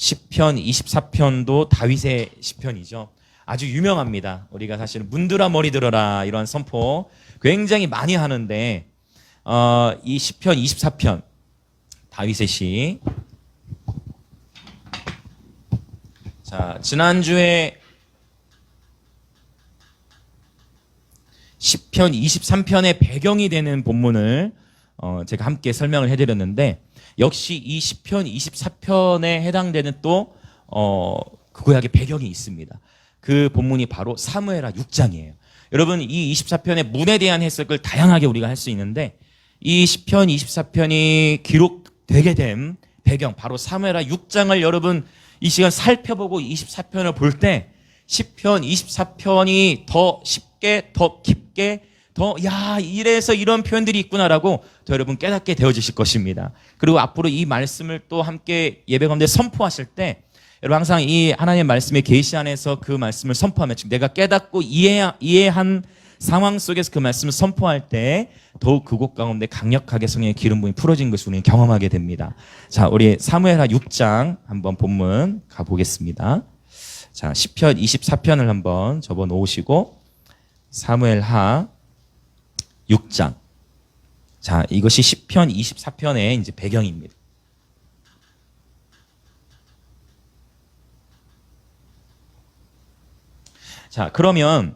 시편 24편도 다윗의 시편이죠. 아주 유명합니다. 우리가 사실은 문들아 머리 들어라 이런 선포 굉장히 많이 하는데 이 시편 24편 다윗의 시. 자, 지난주에 시편 23편의 배경이 되는 본문을 제가 함께 설명을 해드렸는데 역시 이 시편 24편에 해당되는 또 그 구약의 배경이 있습니다. 그 본문이 바로 사무엘하 6장이에요. 여러분 이 24편의 문에 대한 해석을 다양하게 우리가 할 수 있는데 이 시편 24편이 기록되게 된 배경 바로 사무엘하 6장을 여러분 이 시간 살펴보고 24편을 볼 때 시편 24편이 더 쉽게 더 깊게 이래서 이런 표현들이 있구나라고 더 여러분 깨닫게 되어지실 것입니다. 그리고 앞으로 이 말씀을 또 함께 예배 가운데 선포하실 때 여러분 항상 이 하나님의 말씀의 계시 안에서 그 말씀을 선포하면 즉 내가 깨닫고 이해한 상황 속에서 그 말씀을 선포할 때 더욱 그곳 가운데 강력하게 성령의 기름 부음이 풀어진 것을 우리는 경험하게 됩니다. 자, 우리 사무엘하 6장 한번 본문 가보겠습니다. 자, 시편 24편을 한번 접어 놓으시고 사무엘하 6장. 자, 이것이 시편 24편의 이제 배경입니다. 자, 그러면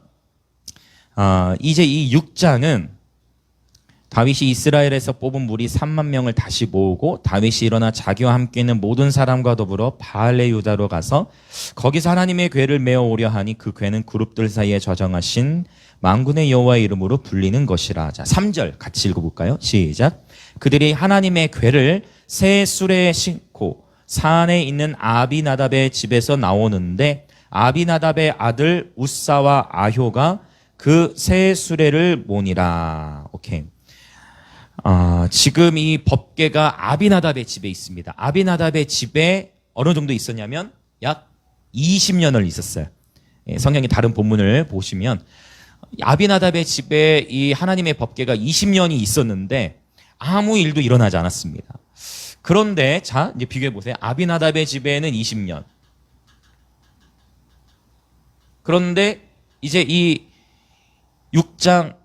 이제 이 6장은 다윗이 이스라엘에서 뽑은 무리 3만 명을 다시 모으고 다윗이 일어나 자기와 함께 있는 모든 사람과 더불어 바알레 유다로 가서 거기서 하나님의 궤를 메어 오려 하니 그 궤는 그룹들 사이에 저장하신 만군의 여호와의 이름으로 불리는 것이라. 자, 3절 같이 읽어볼까요? 시작. 그들이 하나님의 궤를 새 수레에 싣고 산에 있는 아비나답의 집에서 나오는데 아비나답의 아들 우사와 아효가 그 새 수레를 모니라. 오케이. 지금 이 법궤가 아비나답의 집에 있습니다. 아비나답의 집에 어느 정도 있었냐면 약 20년을 있었어요. 성경의 다른 본문을 보시면 아비나답의 집에 이 하나님의 법궤가 20년이 있었는데 아무 일도 일어나지 않았습니다. 그런데 자, 이제 비교해 보세요. 아비나답의 집에는 20년. 그런데 이제 이 6장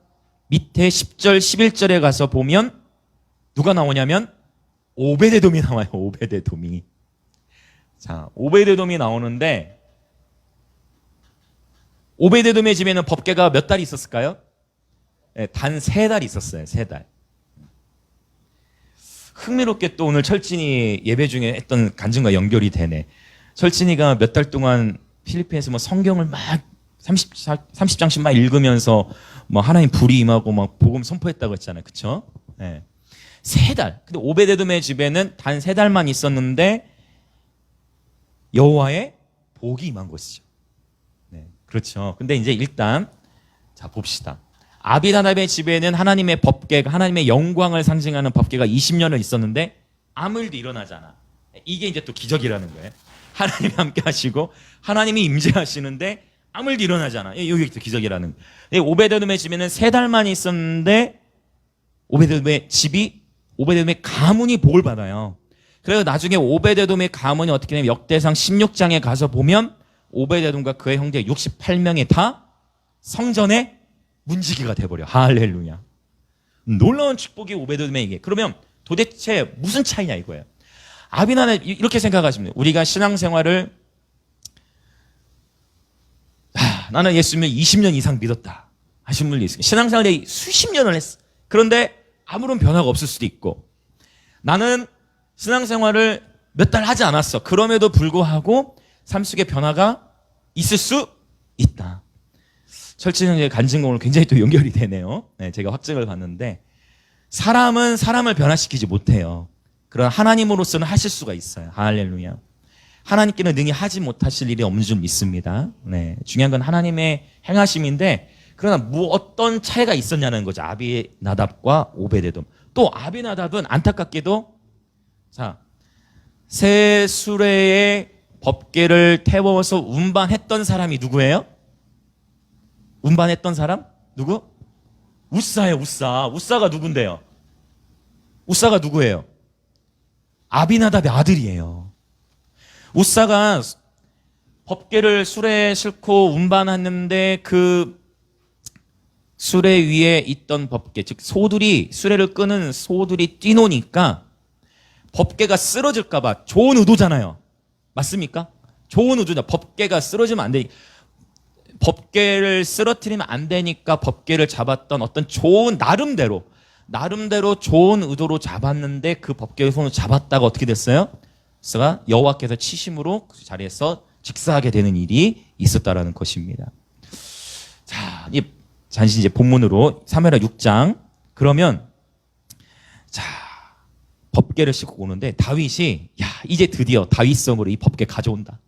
밑에 10절, 11절에 가서 보면 누가 나오냐면 오베데돔이 나와요. 오베데돔이. 자, 오베데돔이 나오는데 오베데돔의 집에는 법궤가 몇 달 있었을까요? 네, 단 3달 있었어요. 3달. 흥미롭게 또 오늘 철진이 예배 중에 했던 간증과 연결이 되네. 철진이가 몇 달 동안 필리핀에서 뭐 성경을 막 30장씩 막 읽으면서 뭐 하나님 불이 임하고 막 복음 선포했다고 했잖아요. 그쵸? 네. 3달. 근데 오베데돔의 집에는 단 3달만 있었는데 여호와의 복이 임한 것이죠. 네. 그렇죠. 근데 이제 일단 자 봅시다. 아비나답의 집에는 하나님의 법궤가 하나님의 영광을 상징하는 법궤가 20년을 있었는데 아무 일도 일어나지 않아. 이게 이제 또 기적이라는 거예요. 하나님이 함께 하시고 하나님이 임재하시는데 아무 일도 일어나지 않아. 여기 또 기적이라는 거예요. 오베데돔의 집에는 3달만 있었는데 오베데돔의 가문이 복을 받아요. 그래서 나중에 오베데돔의 가문이 어떻게 되냐면 역대상 16장에 가서 보면 오베데돔과 그의 형제 68명이 다 성전의 문지기가 돼버려. 할렐루야. 놀라운 축복이 오베데돔에게. 그러면 도대체 무슨 차이냐 이거예요. 아비나는 이렇게 생각하시면 돼요. 우리가 신앙생활을 나는 예수님을 20년 이상 믿었다 하신 분이 있어요. 신앙생활에 수십 년을 했어. 그런데 아무런 변화가 없을 수도 있고 나는 신앙생활을 몇 달 하지 않았어. 그럼에도 불구하고 삶 속에 변화가 있을 수 있다. 철진형의 간증과 오늘 굉장히 또 연결이 되네요. 네, 제가 확증을 받는데 사람은 사람을 변화시키지 못해요. 그러나 하나님으로서는 하실 수가 있어요. 할렐루야. 하나님께는 능히 하지 못하실 일이 없는 줄 믿습니다. 네, 중요한 건 하나님의 행하심인데 그러나 어떤 차이가 있었냐는 거죠. 아비나답과 오베데돔. 또 아비나답은 안타깝게도 자, 새 수레의 법궤를 태워서 운반했던 사람이 누구예요? 운반했던 사람? 누구? 우사예요. 우사가 누군데요? 우사가 누구예요? 아비나답의 아들이에요. 우사가 법궤를 수레에 싣고 운반하는데 그 수레 위에 있던 법궤, 즉 소들이 수레를 끄는 소들이 뛰노니까 법궤가 쓰러질까봐 좋은 의도잖아요. 맞습니까? 좋은 의도죠. 법궤가 쓰러지면 안 돼. 법궤를 쓰러뜨리면 안 되니까 법궤를 잡았던 어떤 좋은 나름대로 좋은 의도로 잡았는데 그 법궤의 손을 잡았다가 어떻게 됐어요? 그래서 여호와께서 치심으로 그 자리에서 직사하게 되는 일이 있었다라는 것입니다. 자, 잠시 이제 본문으로 사무엘하 6장. 그러면 자, 법궤를 싣고 오는데 다윗이 이제 드디어 다윗성으로 이 법궤 가져온다.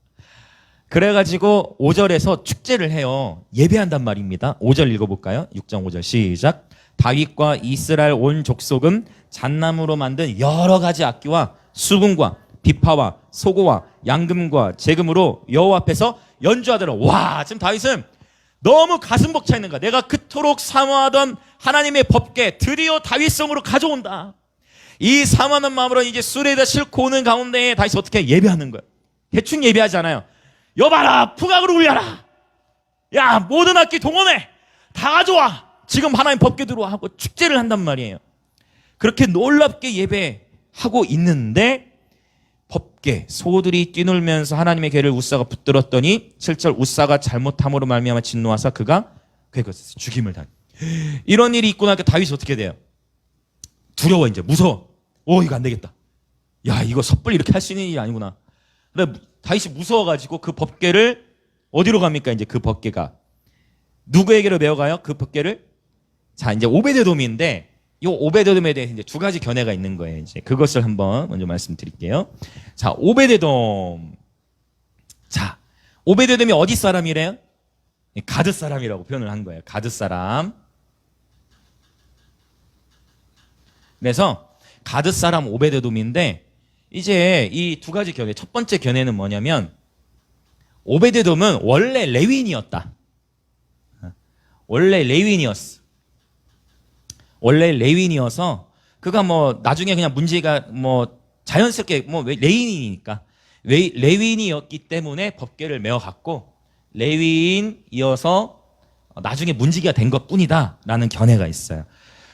그래가지고 5절에서 축제를 해요. 예배한단 말입니다. 5절 읽어볼까요? 6장 5절 시작. 다윗과 이스라엘 온 족속은 잣나무로 만든 여러 가지 악기와 수금과 비파와 소고와 양금과 재금으로 여호와 앞에서 연주하더라. 와, 지금 다윗은 너무 가슴 벅차 있는 거야. 내가 그토록 사모하던 하나님의 법궤 드디어 다윗성으로 가져온다. 이 사모하는 마음으로 이제 수레에다 싣고 오는 가운데 다윗이 어떻게 예배하는 거야. 대충 예배하지 않아요. 여봐라, 풍악을 울려라. 야, 모든 악기 동원해. 다 가져와. 지금 하나님 법궤 들어와 하고 축제를 한단 말이에요. 그렇게 놀랍게 예배하고 있는데 법궤 소들이 뛰놀면서 하나님의 궤를 우사가 붙들었더니 7절 우사가 잘못함으로 말미암아 진노하사 그가 그것에서 죽임을 당해. 이런 일이 있고 나니까 다윗이 어떻게 돼요? 두려워. 이제 무서워. 이거 안 되겠다. 야, 이거 섣불리 이렇게 할 수 있는 일이 아니구나. 근데 다윗이 무서워가지고 그 법궤를 어디로 갑니까? 이제 그 법궤가 누구에게로 메어가요? 그 법궤를. 자, 이제 오베데돔인데 이 오베데돔에 대해서 이제 두 가지 견해가 있는 거예요. 이제 그것을 한번 먼저 말씀드릴게요. 자, 오베데돔. 자, 오베데돔이 어디 사람이래요? 가드 사람이라고 표현을 한 거예요. 가드 사람. 그래서 가드 사람 오베데돔인데 이제 이 두 가지 견해. 첫 번째 견해는 뭐냐면 오베데돔은 원래 레위인이었다. 원래 레위인이었어. 원래 레위인이어서 그가 뭐 나중에 그냥 문제가 뭐 자연스럽게 뭐 레위인이니까 레위인이었기 때문에 법궤를 메어 갖고 레위인이어서 나중에 문지기가 된 것뿐이다라는 견해가 있어요.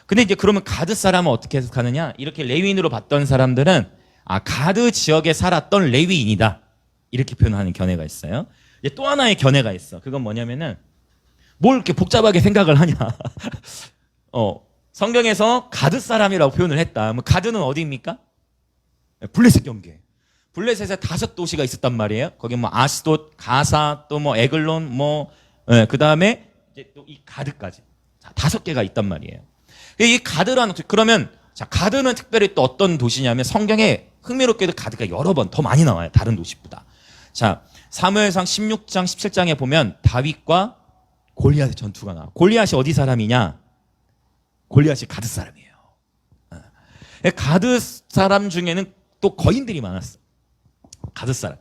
근데 이제 그러면 가드 사람은 어떻게 해석하느냐? 이렇게 레위인으로 봤던 사람들은 가드 지역에 살았던 레위인이다. 이렇게 표현하는 견해가 있어요. 이제 또 하나의 견해가 있어. 그건 뭐냐면은 뭘 이렇게 복잡하게 생각을 하냐? 성경에서 가드 사람이라고 표현을 했다. 뭐 가드는 어디입니까? 블레셋 경계. 블레셋에 5도시가 있었단 말이에요. 거기 뭐 아스돗, 가사, 또 뭐 에글론, 그 다음에 이제 또 이 가드까지. 자, 5개가 있단 말이에요. 이 가드라는, 그러면, 자, 가드는 특별히 또 어떤 도시냐면 성경에 흥미롭게도 가드가 여러 번 더 많이 나와요. 다른 도시보다. 자, 사무엘상 16장, 17장에 보면 다윗과 골리앗의 전투가 나와. 골리앗이 어디 사람이냐? 골리앗이 가드 사람이에요. 가드 사람 중에는 또 거인들이 많았어. 가드 사람.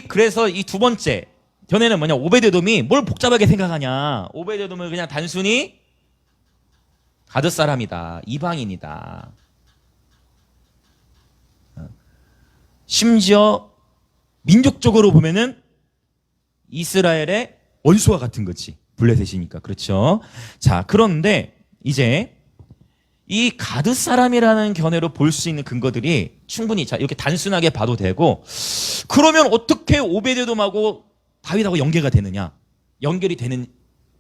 그래서 이 두 번째 견해는 뭐냐? 오베데돔이 뭘 복잡하게 생각하냐? 오베데돔은 그냥 단순히 가드 사람이다. 이방인이다. 심지어 민족적으로 보면은 이스라엘의 원수와 같은 거지. 블레셋이니까. 그렇죠? 자, 그런데 이제 이 가드 사람이라는 견해로 볼 수 있는 근거들이 충분히 자 이렇게 단순하게 봐도 되고, 그러면 어떻게 오베데돔하고 다윗하고 연계가 되느냐? 연결이 되는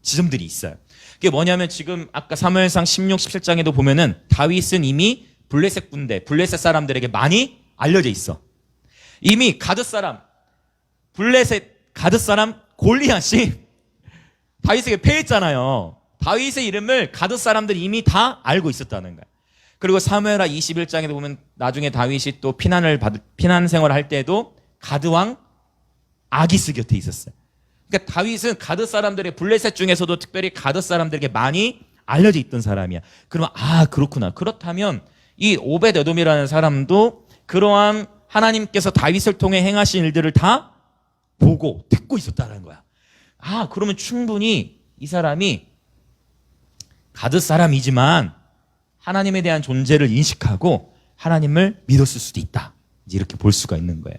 지점들이 있어요. 그게 뭐냐면 지금 아까 사무엘상 16, 17장에도 보면은 다윗은 이미 블레셋 군대, 블레셋 사람들에게 많이 알려져 있어. 이미 가드 사람, 블레셋 가드 사람 골리앗이 다윗에게 패했잖아요. 다윗의 이름을 가드 사람들이 이미 다 알고 있었다는 거야. 그리고 사무엘하 21장에도 보면 나중에 다윗이 또 피난 생활을 할 때도 가드 왕 아기스 곁에 있었어요. 그러니까 다윗은 가드 사람들의 블레셋 중에서도 특별히 가드 사람들에게 많이 알려져 있던 사람이야. 그러면 그렇구나. 그렇다면 이 오벳에돔이라는 사람도 그러한 하나님께서 다윗을 통해 행하신 일들을 다 보고 듣고 있었다는 거야. 그러면 충분히 이 사람이 가드 사람이지만 하나님에 대한 존재를 인식하고 하나님을 믿었을 수도 있다. 이제 이렇게 볼 수가 있는 거예요.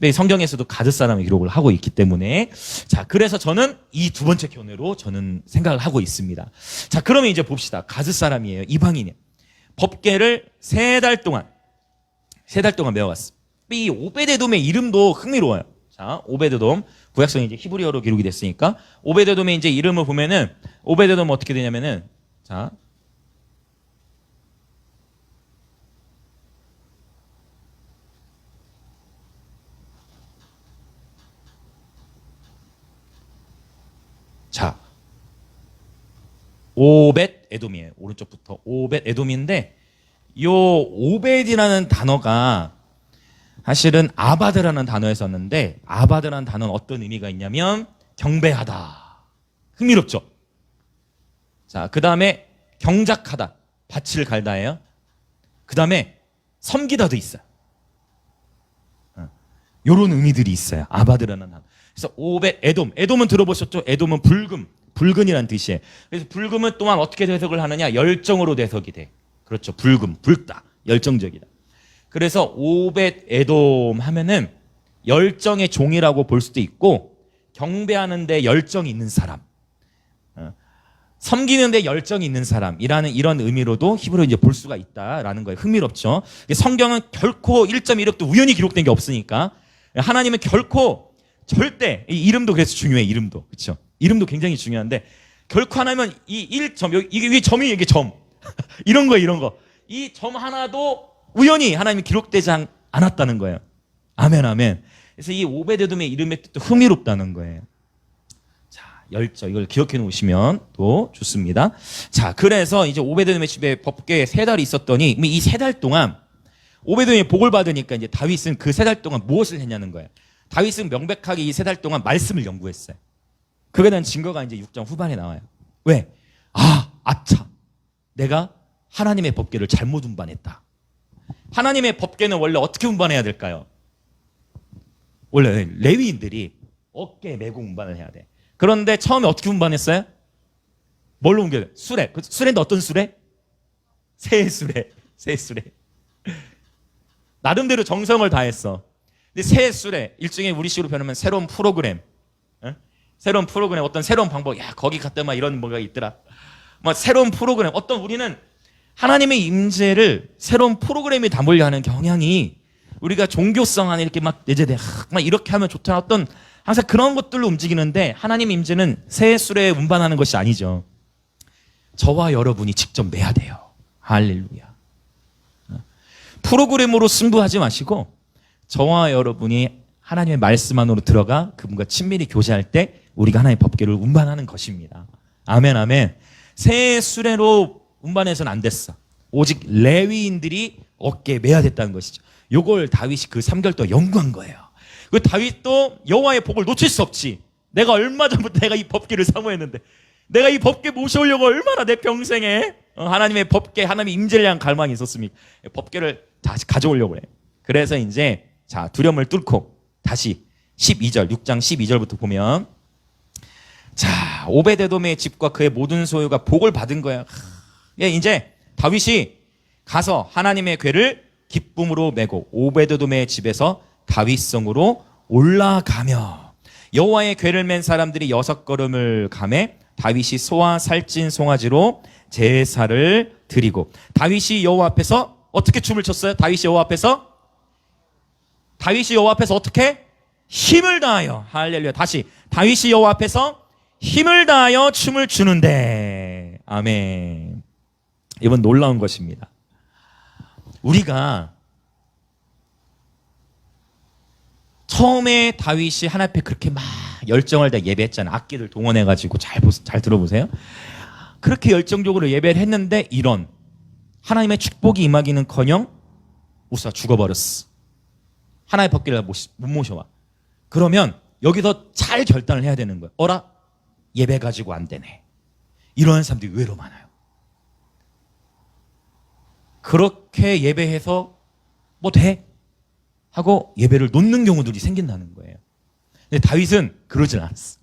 근데 성경에서도 가드 사람의 기록을 하고 있기 때문에 자, 그래서 저는 이 두 번째 견해로 저는 생각을 하고 있습니다. 자, 그러면 이제 봅시다. 가드 사람이에요. 이방인이에요. 법궤를 3달 동안 배워갔어. 이 오베데돔의 이름도 흥미로워요. 자, 오베데돔 구약성이 이제 히브리어로 기록이 됐으니까 오베데돔의 이제 이름을 보면은 오베데돔 어떻게 되냐면은 자, 오벳 에돔이에요. 오른쪽부터 오벳 에돔인데 요 오벳이라는 단어가 사실은 아바드라는 단어에 썼는데 아바드라는 단어는 어떤 의미가 있냐면 경배하다. 흥미롭죠? 자, 그 다음에 경작하다. 밭을 갈다예요. 그 다음에 섬기다도 있어요. 요런 의미들이 있어요. 아바드라는 단어. 그래서 오벳 에돔. 에돔은 들어보셨죠? 에돔은 붉은이라는 뜻이에요. 그래서 붉음은 또한 어떻게 해석을 하느냐? 열정으로 해석이 돼. 그렇죠. 붉다. 열정적이다. 그래서 오벳 에돔 하면은 열정의 종이라고 볼 수도 있고 경배하는데 열정이 있는 사람, 섬기는데 열정이 있는 사람이라는 이런 의미로도 히브리어 이제 볼 수가 있다라는 거예요. 흥미롭죠. 성경은 결코 1.16도 우연히 기록된 게 없으니까 하나님은 결코 절대 이 이름도 그래서 중요해. 이름도 그렇죠. 이름도 굉장히 중요한데 결코 하나님은 이 1점 이게 점이 이게 점 이런 거 이 점 하나도 우연히 하나님이 기록되지 않았다는 거예요. 아멘, 아멘. 그래서 이 오베데돔의 이름의 뜻도 흥미롭다는 거예요. 자, 열정 이걸 기억해 놓으시면 또 좋습니다. 자, 그래서 이제 오베데돔의 집에 법궤에 3달이 있었더니 이 3달 동안 오베데돔이 복을 받으니까 이제 다윗은 그 3달 동안 무엇을 했냐는 거예요. 다윗은 명백하게 이 3달 동안 말씀을 연구했어요. 그거에 대한 증거가 이제 6장 후반에 나와요. 왜? 아차. 내가 하나님의 법궤를 잘못 운반했다. 하나님의 법궤는 원래 어떻게 운반해야 될까요? 원래 레위인들이 어깨에 메고 운반을 해야 돼. 그런데 처음에 어떻게 운반했어요? 뭘로 옮겨요? 수레. 수레인데 어떤 수레? 새 수레. 나름대로 정성을 다했어. 근데 새 수레, 일종의 우리식으로 표현하면 새로운 프로그램. 새로운 프로그램, 어떤 새로운 방법. 야, 거기 갔다 막 이런 뭐가 있더라. 막 새로운 프로그램. 우리는 하나님의 임재를 새로운 프로그램에 담으려 하는 경향이 우리가 종교성 안에 이렇게 막 내재돼. 막 이렇게 하면 좋다. 항상 그런 것들로 움직이는데 하나님의 임재는 새 수레에 운반하는 것이 아니죠. 저와 여러분이 직접 매야 돼요. 할렐루야. 프로그램으로 승부하지 마시고 저와 여러분이 하나님의 말씀 안으로 들어가 그분과 친밀히 교제할 때 우리가 하나님의 법궤를 운반하는 것입니다. 아멘, 아멘. 새 수레로 운반해서는 안 됐어. 오직 레위인들이 어깨에 매야 됐다는 것이죠. 요걸 다윗이 그 3개월 동안 연구한 거예요. 그 다윗도 여호와의 복을 놓칠 수 없지. 내가 얼마 전부터 내가 이 법궤를 사모했는데 내가 이 법궤 모셔오려고 얼마나 내 평생에 하나님의 법궤, 하나님의 임재를 향한 갈망이 있었습니까? 법궤를 다시 가져오려고 해. 그래서 이제 자, 두려움을 뚫고 다시 12절, 6장 12절부터 보면 자, 오베데돔의 집과 그의 모든 소유가 복을 받은 거야. 이제 다윗이 가서 하나님의 궤를 기쁨으로 메고 오베데돔의 집에서 다윗성으로 올라가며 여호와의 궤를 맨 사람들이 6걸음을 가매 다윗이 소와 살찐 송아지로 제사를 드리고 다윗이 여호와 앞에서 어떻게 춤을 췄어요? 다윗이 여호와 앞에서 어떻게? 힘을 다하여. 할렐루야. 다시 다윗이 여호와 앞에서 힘을 다하여 춤을 추는데. 아멘. 이번 놀라운 것입니다. 우리가 처음에 다윗이 하나님 앞에 그렇게 막 열정을 다 예배했잖아요. 악기를 동원해가지고 잘 들어보세요. 그렇게 열정적으로 예배를 했는데 이런 하나님의 축복이 임하기는커녕 우사 죽어버렸어. 하나의 법궤를 못 모셔와. 그러면 여기서 잘 결단을 해야 되는 거예요. 어라? 예배 가지고 안 되네. 이러한 사람들이 의외로 많아요. 그렇게 예배해서 뭐 돼? 하고 예배를 놓는 경우들이 생긴다는 거예요. 근데 다윗은 그러진 않았어.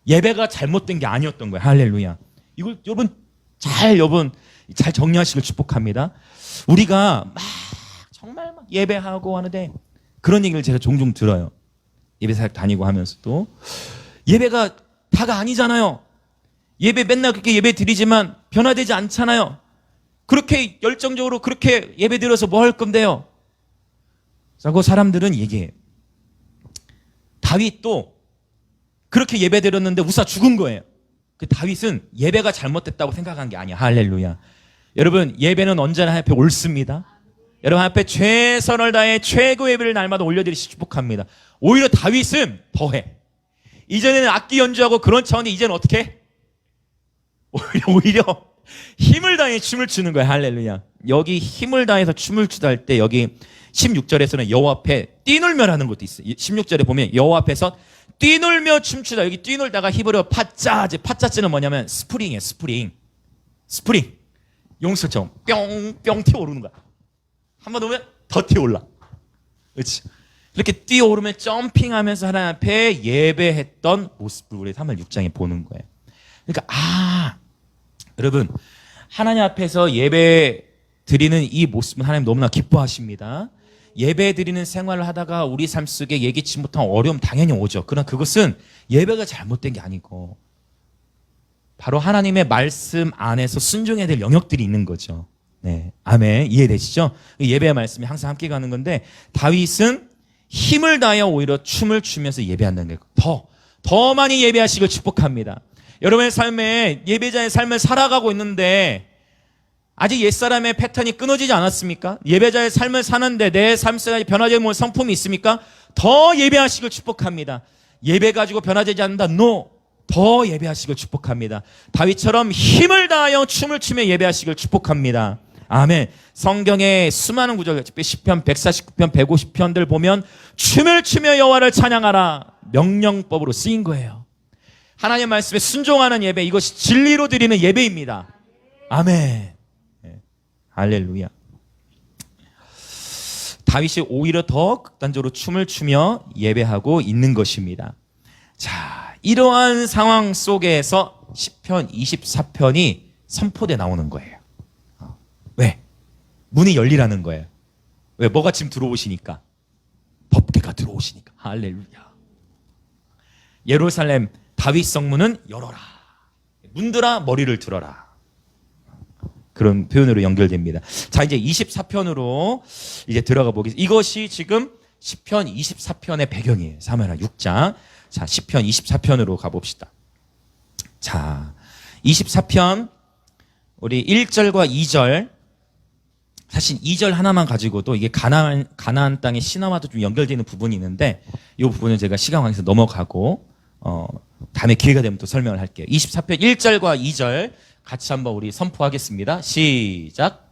예배가 잘못된 게 아니었던 거예요. 할렐루야. 이걸 여러분 잘 정리하시길 축복합니다. 우리가 막 정말 막 예배하고 하는데 그런 얘기를 제가 종종 들어요. 예배 사역 다니고 하면서도. 예배가 다가 아니잖아요. 예배 맨날 그렇게 예배 드리지만 변화되지 않잖아요. 그렇게 열정적으로 그렇게 예배 드려서 뭐 할 건데요? 라고 사람들은 얘기해요. 다윗도 그렇게 예배 드렸는데 우사 죽은 거예요. 그 다윗은 예배가 잘못됐다고 생각한 게 아니야. 할렐루야. 여러분, 예배는 언제나 하나님 앞에 옳습니다. 여러분 앞에 최선을 다해 최고 예배를 날마다 올려드리시 축복합니다. 오히려 다윗은 더해. 이전에는 악기 연주하고 그런 차원인데 이제는 어떻게 해? 오히려 힘을 다해 춤을 추는 거야. 할렐루야. 여기 힘을 다해서 춤을 추다 할 때 여기 16절에서는 여호와 앞에 뛰놀며라는 것도 있어요. 16절에 보면 여호와 앞에서 뛰놀며 춤추다. 여기 뛰놀다가 히브리어 파짜즈는 뭐냐면 스프링이에요. 스프링. 용서처럼 뿅뿅 튀어오르는 거야. 한번 오면 더 튀어올라. 그렇지. 이렇게 뛰어오르면 점핑하면서 하나님 앞에 예배했던 모습을 우리 3월 6장에 보는 거예요. 그러니까 여러분, 하나님 앞에서 예배 드리는 이 모습은 하나님 너무나 기뻐하십니다. 예배 드리는 생활을 하다가 우리 삶 속에 예기치 못한 어려움 당연히 오죠. 그러나 그것은 예배가 잘못된 게 아니고 바로 하나님의 말씀 안에서 순종해야 될 영역들이 있는 거죠. 네, 아멘. 이해되시죠? 예배의 말씀이 항상 함께 가는 건데 다윗은 힘을 다하여 오히려 춤을 추면서 예배한다는 거예요. 더 많이 예배하시길 축복합니다. 여러분의 삶에 예배자의 삶을 살아가고 있는데 아직 옛사람의 패턴이 끊어지지 않았습니까? 예배자의 삶을 사는데 내 삶 속에 변화되는 뭐 성품이 있습니까? 더 예배하시길 축복합니다. 예배 가지고 변화되지 않는다? No. 더 예배하시길 축복합니다. 다윗처럼 힘을 다하여 춤을 추며 예배하시길 축복합니다. 아멘. 성경의 수많은 구절, 시편 149편, 150편들 보면 춤을 추며 여호와를 찬양하라 명령법으로 쓰인 거예요. 하나님의 말씀에 순종하는 예배, 이것이 진리로 드리는 예배입니다. 아멘. 네. 할렐루야. 다윗이 오히려 더 극단적으로 춤을 추며 예배하고 있는 것입니다. 자, 이러한 상황 속에서 시편 24편이 선포돼 나오는 거예요. 왜? 문이 열리라는 거예요. 왜? 뭐가 지금 들어오시니까? 법궤가 들어오시니까. 할렐루야. 예루살렘 다윗 성문은 열어라. 문들아 머리를 들어라. 그런 표현으로 연결됩니다. 자, 이제 24편으로 이제 들어가 보겠습니다. 이것이 지금 시편 24편의 배경이에요. 사무엘하 6장. 자, 시편 24편으로 가봅시다. 자, 24편 우리 1절과 2절, 사실 2절 하나만 가지고도 이게 가나안 땅의 신화와도 좀 연결되는 부분이 있는데 이 부분은 제가 시간 관계에서 넘어가고 다음에 기회가 되면 또 설명을 할게요. 24편 1절과 2절 같이 한번 우리 선포하겠습니다. 시작.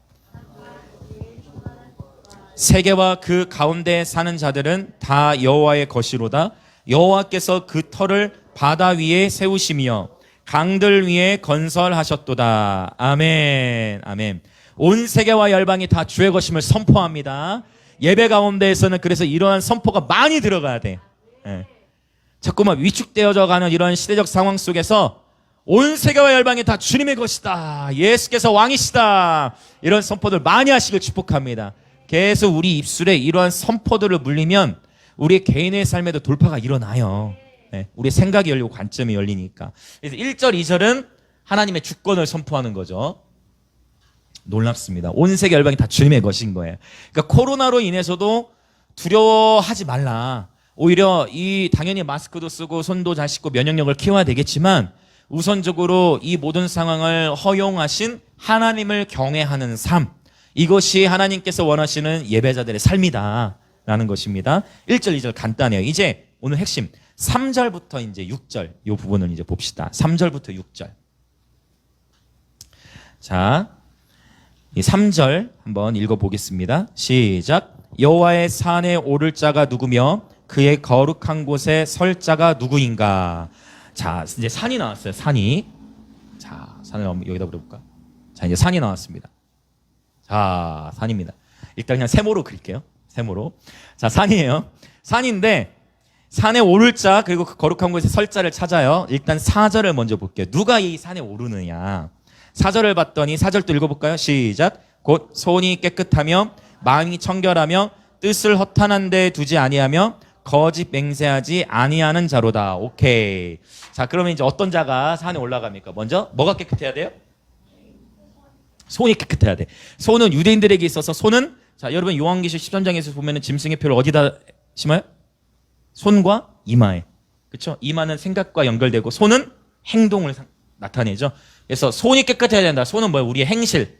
세계와 그 가운데 사는 자들은 다 여호와의 것이로다. 여호와께서 그 터를 바다 위에 세우시며 강들 위에 건설하셨도다. 아멘. 아멘. 온 세계와 열방이 다 주의 것임을 선포합니다. 예배 가운데에서는 그래서 이러한 선포가 많이 들어가야 돼. 네. 자꾸만 위축되어져 가는 이런 시대적 상황 속에서 온 세계와 열방이 다 주님의 것이다. 예수께서 왕이시다. 이런 선포들 많이 하시길 축복합니다. 계속 우리 입술에 이러한 선포들을 물리면 우리 개인의 삶에도 돌파가 일어나요. 네. 우리 생각이 열리고 관점이 열리니까. 그래서 1절, 2절은 하나님의 주권을 선포하는 거죠. 놀랍습니다. 온 세계 열방이 다 주님의 것인 거예요. 그러니까 코로나로 인해서도 두려워하지 말라. 오히려 당연히 마스크도 쓰고 손도 잘 씻고 면역력을 키워야 되겠지만 우선적으로 이 모든 상황을 허용하신 하나님을 경외하는 삶, 이것이 하나님께서 원하시는 예배자들의 삶이다 라는 것입니다. 1절, 2절 간단해요. 이제 오늘 핵심 3절부터 이제 6절 이 부분을 이제 봅시다. 3절부터 6절. 자, 이 3절 한번 읽어보겠습니다. 시작. 여호와의 산에 오를 자가 누구며 그의 거룩한 곳에 설 자가 누구인가. 자, 이제 산이 나왔어요. 산이. 자, 산을 여기다 그려볼까? 자, 이제 산이 나왔습니다. 자, 산입니다. 일단 그냥 세모로 그릴게요. 세모로. 자, 산이에요. 산인데 산에 오를 자 그리고 그 거룩한 곳에 설 자를 찾아요. 일단 4절을 먼저 볼게요. 누가 이 산에 오르느냐. 4절을 봤더니 4절 또 읽어볼까요? 시작. 곧 손이 깨끗하며 마음이 청결하며 뜻을 허탄한 데 두지 아니하며 거짓 맹세하지 아니하는 자로다. 오케이. 자, 그러면 이제 어떤 자가 산에 올라갑니까? 먼저 뭐가 깨끗해야 돼요? 손이 깨끗해야 돼. 손은 유대인들에게 있어서 손은, 자, 여러분 요한계시록 13장에서 보면은 짐승의 표를 어디다 심어요? 손과 이마에. 그렇죠? 이마는 생각과 연결되고 손은 행동을 나타내죠. 그래서 손이 깨끗해야 된다. 손은 뭐예요? 우리의 행실.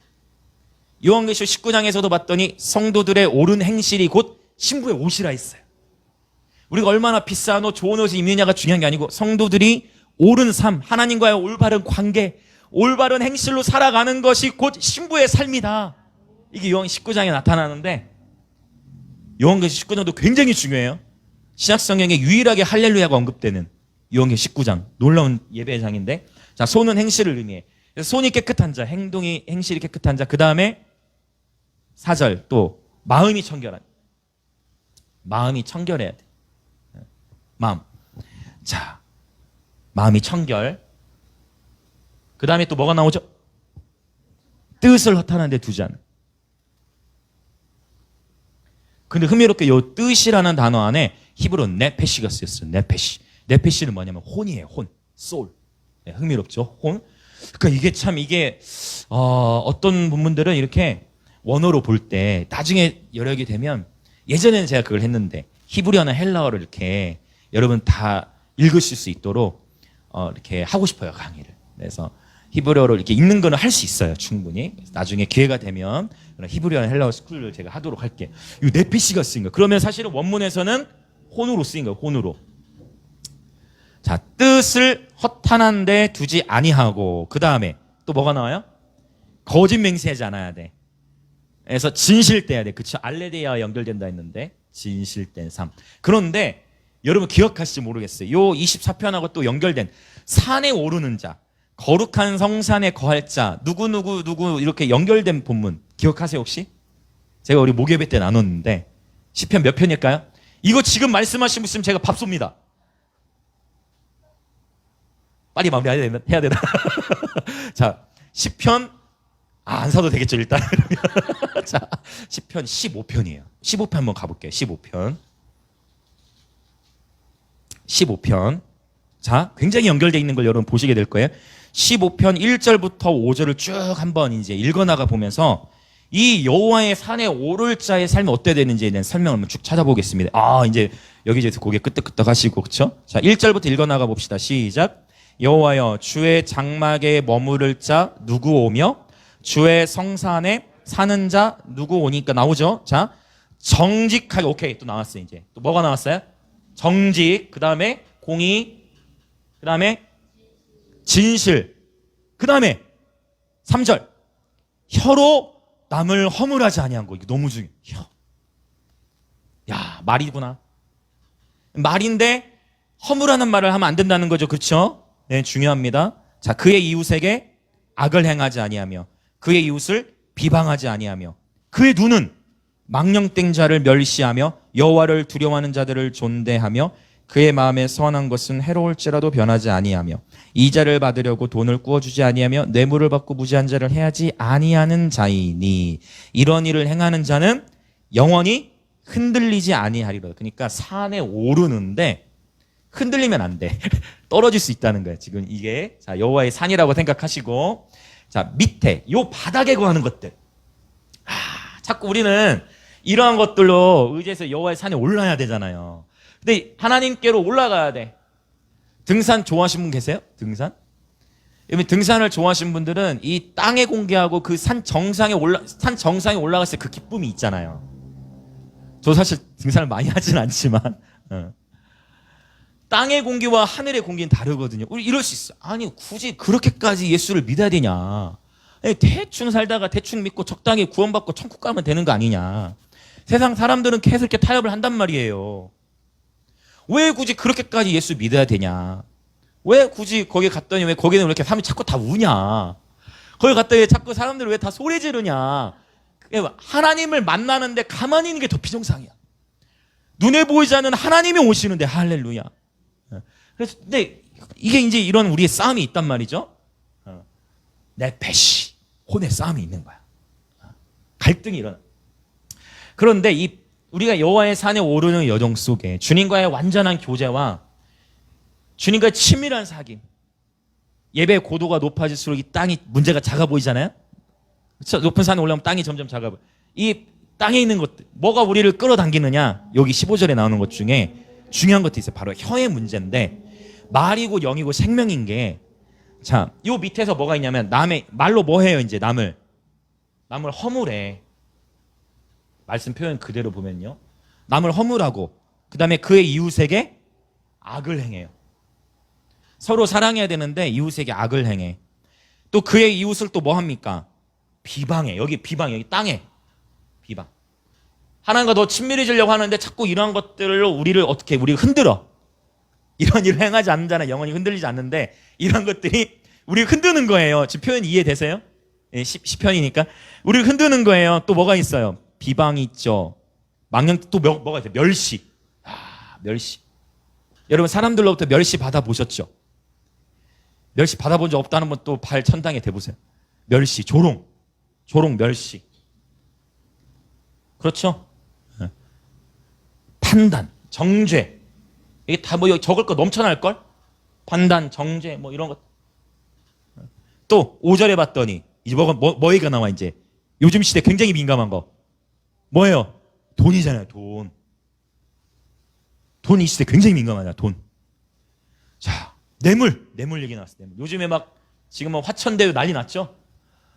요한계시록 19장에서도 봤더니 성도들의 옳은 행실이 곧 신부의 옷이라 했어요. 우리가 얼마나 비싼 옷, 좋은 옷을 입느냐가 중요한 게 아니고 성도들이 옳은 삶, 하나님과의 올바른 관계, 올바른 행실로 살아가는 것이 곧 신부의 삶이다. 이게 요한 19장에 나타나는데 요한계시록 19장도 굉장히 중요해요. 신약성경에 유일하게 할렐루야가 언급되는 요한계시록 19장, 놀라운 예배장인데, 자, 손은 행실을 의미해. 그래서 손이 깨끗한 자, 행실이 깨끗한 자. 그 다음에 4절 또 마음이 청결한. 마음이 청결해야 돼. 마음. 자, 마음이 청결. 그 다음에 또 뭐가 나오죠? 뜻을 허탄한 데 두지 않은. 근데 흥미롭게 요 뜻이라는 단어 안에 히브리어 네페시가 쓰였어요. 네페시는 뭐냐면 혼이에요. 혼, 소울. 네, 흥미롭죠? 혼. 그러니까 이게 참 어떤 본문들은 이렇게 원어로 볼 때 나중에 여력이 되면, 예전에는 제가 그걸 했는데 히브리어나 헬라어를 이렇게 여러분 다 읽으실 수 있도록 이렇게 하고 싶어요, 강의를. 그래서 히브리어로 이렇게 읽는 거는 할 수 있어요, 충분히. 나중에 기회가 되면 히브리어나 헬라어 스쿨을 제가 하도록 할게요. 이 네피시가 쓰인 거. 그러면 사실은 원문에서는 혼으로 쓰인 거예요, 혼으로. 자, 뜻을 허탄한 데 두지 아니하고, 그 다음에 또 뭐가 나와요? 거짓 맹세하지 않아야 돼. 그래서 진실돼야 돼. 그쵸? 알레데이아와 연결된다 했는데 진실된 삶. 그런데 여러분 기억하실지 모르겠어요. 요 24편하고 또 연결된 산에 오르는 자, 거룩한 성산에 거할 자, 누구 이렇게 연결된 본문 기억하세요 혹시? 제가 우리 목요일 때 나눴는데 시편 몇 편일까요? 이거 지금 말씀하신 분 있으면 제가 밥 쏩니다. 빨리 마무리해야 되나? 자, 시편 안 사도 되겠죠 일단. 자, 시편 15편이에요. 15편 한번 가볼게요. 15편. 자, 굉장히 연결되어 있는 걸 여러분 보시게 될 거예요. 15편 1절부터 5절을 쭉 한번 이제 읽어나가 보면서 이 여호와의 산에 오를 자의 삶이 어떻게 되는지에 대한 설명을 한번 쭉 찾아보겠습니다. 이제 여기저기서 고개 끄덕끄덕 하시고, 그렇죠? 자, 1절부터 읽어나가 봅시다. 시작. 여호와여, 주의 장막에 머무를 자 누구 오며 주의 성산에 사는 자 누구 오니까 나오죠. 자, 정직하게. 오케이, 또 나왔어요. 이제 또 뭐가 나왔어요? 정직, 그 다음에 공의, 그 다음에 진실, 그 다음에 3절 혀로 남을 허물하지 아니한 거. 이거 너무 중요해. 혀. 야, 말이구나. 말인데 허물하는 말을 하면 안 된다는 거죠. 그렇죠? 네, 중요합니다. 자, 그의 이웃에게 악을 행하지 아니하며 그의 이웃을 비방하지 아니하며 그의 눈은 망령된 자를 멸시하며 여호와를 두려워하는 자들을 존대하며 그의 마음에 선한 것은 해로울지라도 변하지 아니하며 이자를 받으려고 돈을 꾸어주지 아니하며 뇌물을 받고 무지한 자를 해하지 아니하는 자이니 이런 일을 행하는 자는 영원히 흔들리지 아니하리라. 그러니까 산에 오르는데 흔들리면 안 돼. 떨어질 수 있다는 거예요. 지금 이게 자 여호와의 산이라고 생각하시고, 자 밑에 요 바닥에 거하는 것들. 자꾸 우리는 이러한 것들로 의지해서 여호와의 산에 올라야 되잖아요. 근데 하나님께로 올라가야 돼. 등산 좋아하시는 분 계세요? 등산? 등산을 좋아하시는 분들은 이 땅에 공개하고 그 산 정상에 올라갔을 때 그 기쁨이 있잖아요. 저 사실 등산을 많이 하진 않지만 땅의 공기와 하늘의 공기는 다르거든요. 우리 이럴 수 있어. 아니 굳이 그렇게까지 예수를 믿어야 되냐. 대충 살다가 대충 믿고 적당히 구원받고 천국 가면 되는 거 아니냐. 세상 사람들은 계속 이렇게 타협을 한단 말이에요. 왜 굳이 그렇게까지 예수 믿어야 되냐. 왜 굳이 거기 갔더니 왜 거기는 왜 이렇게 사람이 자꾸 다 우냐. 거기 갔더니 자꾸 사람들이 왜 다 소리 지르냐. 하나님을 만나는데 가만히 있는 게 더 비정상이야. 눈에 보이지 않는 하나님이 오시는데 할렐루야. 그래서 근데 이게 이제 이런 우리의 싸움이 있단 말이죠. 혼의 싸움이 있는 거야. 갈등이 일어나. 그런데 우리가 여호와의 산에 오르는 여정 속에 주님과의 완전한 교제와 주님과의 친밀한 사귐, 예배의 고도가 높아질수록 이 땅이 문제가 작아 보이잖아요. 그렇죠? 높은 산에 올라오면 땅이 점점 작아 보여. 이 땅에 있는 것들, 뭐가 우리를 끌어당기느냐? 여기 15절에 나오는 것 중에 중요한 것도 있어요. 바로 혀의 문제인데, 말이고 영이고 생명인 게, 자, 요 밑에서 뭐가 있냐면 말로 뭐 해요? 이제 남을 허물해. 말씀 표현 그대로 보면요, 남을 허물하고 그 다음에 그의 이웃에게 악을 행해요. 서로 사랑해야 되는데 이웃에게 악을 행해. 또 그의 이웃을 또 뭐 합니까? 비방해. 여기 비방, 여기 땅에 비방. 하나님과 더 친밀해지려고 하는데 자꾸 이러한 것들로 우리를 흔들어. 이런 일을 행하지 않는다는 영혼이 흔들리지 않는데 이런 것들이 우리를 흔드는 거예요. 지금 표현 이해되세요? 예, 시편이니까 우리를 흔드는 거예요. 또 뭐가 있어요? 비방이 있죠. 망령, 또 뭐가 있어요? 멸시. 멸시. 여러분 사람들로부터 멸시 받아보셨죠? 멸시 받아본 적 없다는 분 또 발 천당에 대보세요. 멸시, 조롱, 멸시. 그렇죠? 판단, 정죄. 이게 다 뭐 적을 거 넘쳐날걸? 판단, 정죄, 뭐 이런 것. 또 5절에 봤더니 이제 뭐가 나와 이제. 요즘 시대 굉장히 민감한 거. 뭐예요? 돈이잖아요, 돈. 돈 이 시대 굉장히 민감하잖아, 돈. 자, 뇌물 얘기 나왔어, 뇌물. 요즘에 막 지금 뭐 화천대유 난리 났죠?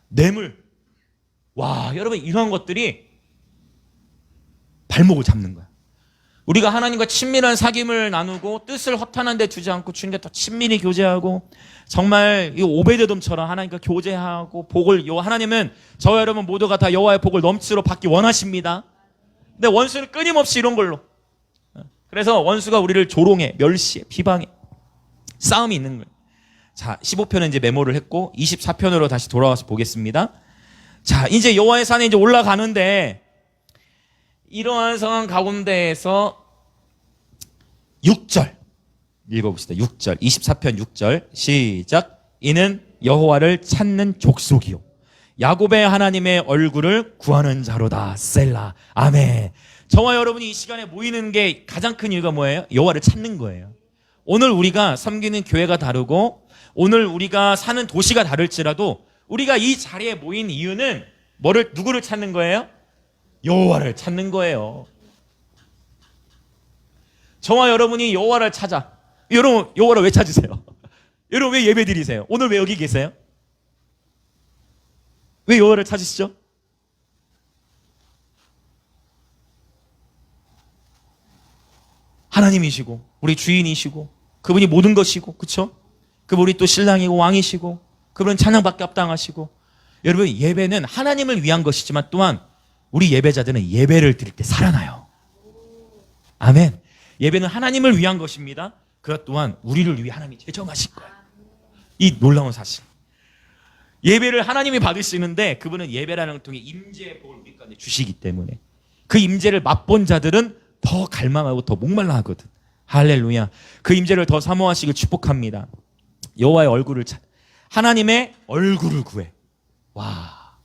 뇌물. 와, 여러분 이러한 것들이 발목을 잡는 거야. 우리가 하나님과 친밀한 사귐을 나누고 뜻을 허탄한 데 두지 않고 주님과 더 친밀히 교제하고 정말 이 오베데돔처럼 하나님과 교제하고 복을, 하나님은 저와 여러분 모두가 다 여호와의 복을 넘치도록 받기 원하십니다. 근데 원수는 끊임없이 이런 걸로. 그래서 원수가 우리를 조롱해, 멸시해, 비방해. 싸움이 있는 거예요. 자, 15편은 이제 메모를 했고 24편으로 다시 돌아와서 보겠습니다. 자, 이제 여호와의 산에 이제 올라가는데 이러한 상황 가운데에서 6절 읽어봅시다. 6절, 24편 6절 시작. 이는 여호와를 찾는 족속이요 야곱의 하나님의 얼굴을 구하는 자로다. 셀라. 아멘. 저와 여러분이 이 시간에 모이는 게 가장 큰 이유가 뭐예요? 여호와를 찾는 거예요. 오늘 우리가 섬기는 교회가 다르고 오늘 우리가 사는 도시가 다를지라도 우리가 이 자리에 모인 이유는 누구를 찾는 거예요? 여호와를 찾는 거예요. 저와 여러분이 여호와를 찾아. 여러분 여호와를 왜 찾으세요? 여러분 왜 예배 드리세요? 오늘 왜 여기 계세요? 왜 여호와를 찾으시죠? 하나님이시고 우리 주인이시고 그분이 모든 것이고, 그렇죠? 그분이 또 신랑이고 왕이시고 그분은 찬양받기 합당하시고. 여러분 예배는 하나님을 위한 것이지만 또한 우리 예배자들은 예배를 드릴 때 살아나요. 아멘. 예배는 하나님을 위한 것입니다. 그것 또한 우리를 위해 하나님이 제정하신 거예요. 이 놀라운 사실. 예배를 하나님이 받으시는데 그분은 예배라는 걸 통해 임재의 복을 우리 가운데 주시기 때문에 그 임재를 맛본 자들은 더 갈망하고 더 목말라 하거든. 할렐루야. 그 임재를 더 사모하시길 축복합니다. 여호와의 얼굴을 하나님의 얼굴을 구해. 와.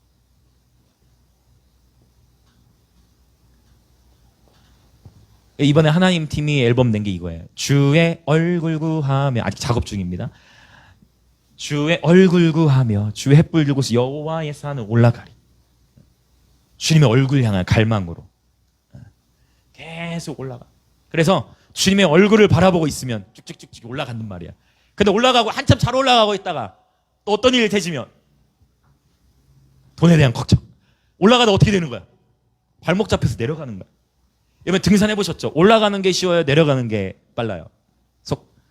이번에 하나님 팀이 앨범 낸 게 이거예요. 주의 얼굴 구하며, 아직 작업 중입니다. 주의 얼굴 구하며 주의 햇불 들고서 여호와의 산을 올라가리. 주님의 얼굴 향한 갈망으로 계속 올라가. 그래서 주님의 얼굴을 바라보고 있으면 쭉쭉쭉쭉 올라간단 말이야. 근데 올라가고 한참 잘 올라가고 있다가 또 어떤 일이 터지면 돈에 대한 걱정. 올라가다 어떻게 되는 거야? 발목 잡혀서 내려가는 거야. 여러분 등산 해보셨죠? 올라가는 게 쉬워요? 내려가는 게 빨라요?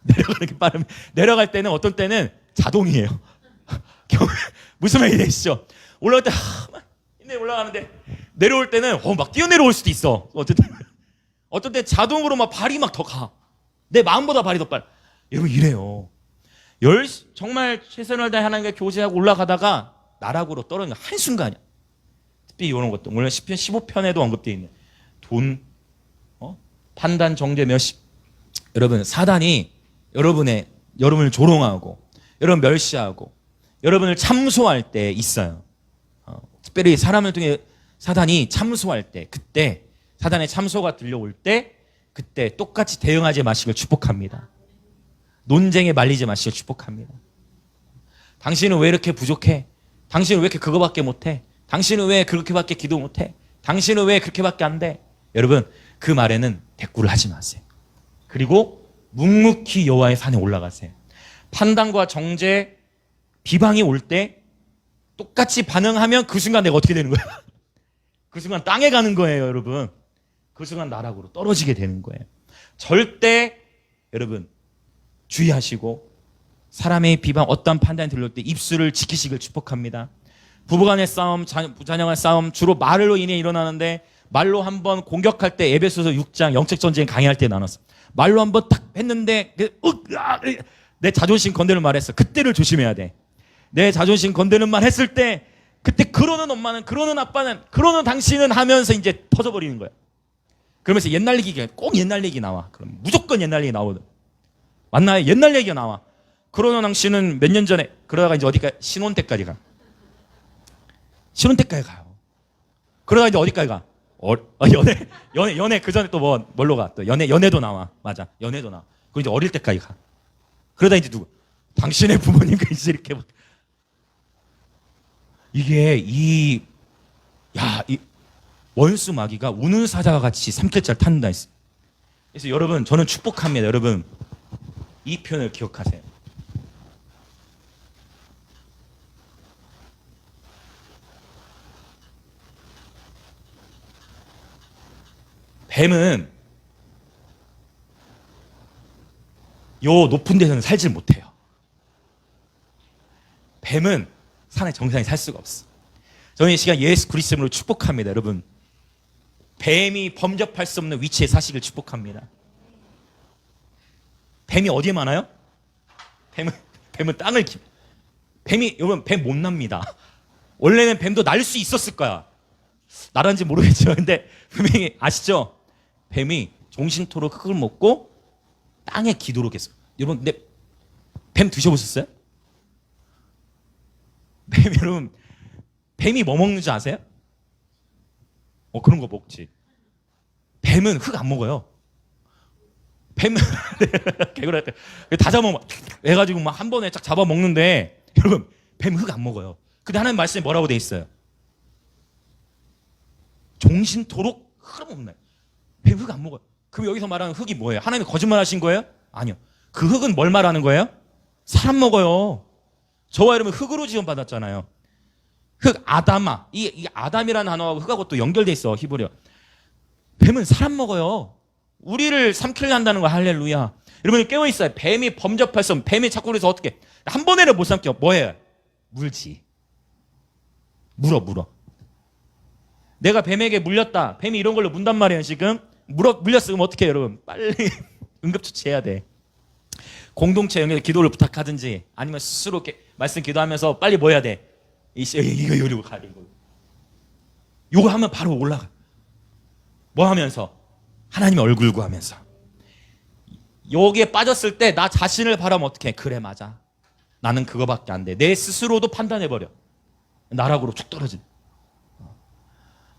내려가는 게 빠르면, 내려갈 때는 어떤 때는 자동이에요. 무슨 말이 되시죠? 올라갈 때 힘내 올라가는데 내려올 때는 막 뛰어내려올 수도 있어. 어떤 때 자동으로 막 발이 막 더 가. 내 마음보다 발이 더 빨라. 여러분 이래요. 정말 최선을 다해 하나님과 교제하고 올라가다가 나락으로 떨어지는 한순간이야. 특히 이런 것도 오늘 시편 15편에도 언급되어 있는 돈, 판단, 정죄, 멸시. 여러분 사단이 여러분을 조롱하고 여러분 멸시하고 여러분을 참소할 때 있어요. 특별히 사람을 통해 사단이 참소할 때, 그때 사단의 참소가 들려올 때 그때 똑같이 대응하지 마시길 축복합니다. 논쟁에 말리지 마시길 축복합니다. 당신은 왜 이렇게 부족해? 당신은 왜 이렇게 그거밖에 못해? 당신은 왜 그렇게밖에 기도 못해? 당신은 왜 그렇게밖에 안 돼? 여러분, 그 말에는 대꾸를 하지 마세요. 그리고 묵묵히 여호와의 산에 올라가세요. 판단과 정죄, 비방이 올 때 똑같이 반응하면 그 순간 내가 어떻게 되는 거야? 그 순간 땅에 가는 거예요, 여러분. 그 순간 나락으로 떨어지게 되는 거예요. 절대 여러분 주의하시고 사람의 비방, 어떤 판단이 들려올 때 입술을 지키시길 축복합니다. 부부간의 싸움, 자녀간의 싸움 주로 말로 인해 일어나는데, 말로 한번 공격할 때 에베소서 6장 영적 전쟁 강의할 때 나눴어. 말로 한번 딱 했는데 내 자존심 건드는 말 했어. 그때를 조심해야 돼. 내 자존심 건드는 말 했을 때 그때 그러는 엄마는, 그러는 아빠는, 그러는 당신은 하면서 이제 터져버리는 거야. 그러면서 옛날 얘기가 꼭 옛날 얘기 나와. 그럼 무조건 옛날 얘기 나오거든. 맞나요? 옛날 얘기가 나와. 그러는 당신은 몇 년 전에, 그러다가 이제 어디까지? 신혼 때까지 가. 신혼 때까지 가요. 그러다가 이제 어디까지 가? 연애 그 전에 또 뭘로 가? 또 연애도 나와. 맞아. 연애도 나와. 그리고 이제 어릴 때까지 가. 그러다 이제 누구? 당신의 부모님과 이제 이렇게 이게 이 원수 마귀가 우는 사자와 같이 삼킬자를 찾는다 했어요. 그래서 여러분, 저는 축복합니다. 여러분, 이 표현을 기억하세요. 뱀은 요 높은 데서는 살질 못해요. 뱀은 산의 정상에 살 수가 없어. 저는 이 시간 예수 그리스도로 축복합니다. 여러분, 뱀이 범접할 수 없는 위치에 사시길 축복합니다. 뱀이 어디에 많아요? 뱀은 땅을 뱀이, 여러분, 뱀 못 납니다. 원래는 뱀도 날 수 있었을 거야. 나란지 모르겠지만, 근데 분명히 아시죠? 뱀이 종신토록 흙을 먹고 땅에 기도록 했어요. 여러분, 근데 뱀 드셔보셨어요? 여러분, 뱀이 뭐 먹는 줄 아세요? 그런 거 먹지. 뱀은 흙 안 먹어요. 뱀은 개구리 다 잡아먹어. 해가지고 막 한 번에 쫙 잡아먹는데, 여러분, 뱀 흙 안 먹어요. 근데 하나님 말씀에 뭐라고 돼 있어요? 종신토록 흙을 먹나요? 뱀 흙 안 먹어요. 그럼 여기서 말하는 흙이 뭐예요? 하나님이 거짓말 하신 거예요? 아니요. 그 흙은 뭘 말하는 거예요? 사람 먹어요. 저와 여러분 흙으로 지원받았잖아요. 흙, 아담아. 이 아담이라는 단어하고 흙하고 또 연결돼 있어, 히브리어. 뱀은 사람 먹어요. 우리를 삼키려 한다는 거, 할렐루야. 여러분 깨어있어요. 뱀이 범접할 수 없는, 뱀이 자꾸 그래서 어떻게, 한 번에는 못 삼켜. 뭐해요? 물지. 물어. 내가 뱀에게 물렸다. 뱀이 이런 걸로 문단 말이에요, 지금. 물렸으면 어떻게 해요, 여러분? 빨리 응급처치해야 돼. 공동체 연결 기도를 부탁하든지, 아니면 스스로 이렇게 말씀 기도하면서 빨리 뭐 해야 돼? 이거 요리고 가야 돼, 이거. 요거 하면 바로 올라가. 뭐 하면서? 하나님의 얼굴 구하면서. 여기에 빠졌을 때 나 자신을 바라면 어떡해? 그래, 맞아. 나는 그거밖에 안 돼. 내 스스로도 판단해버려. 나락으로 쭉 떨어진.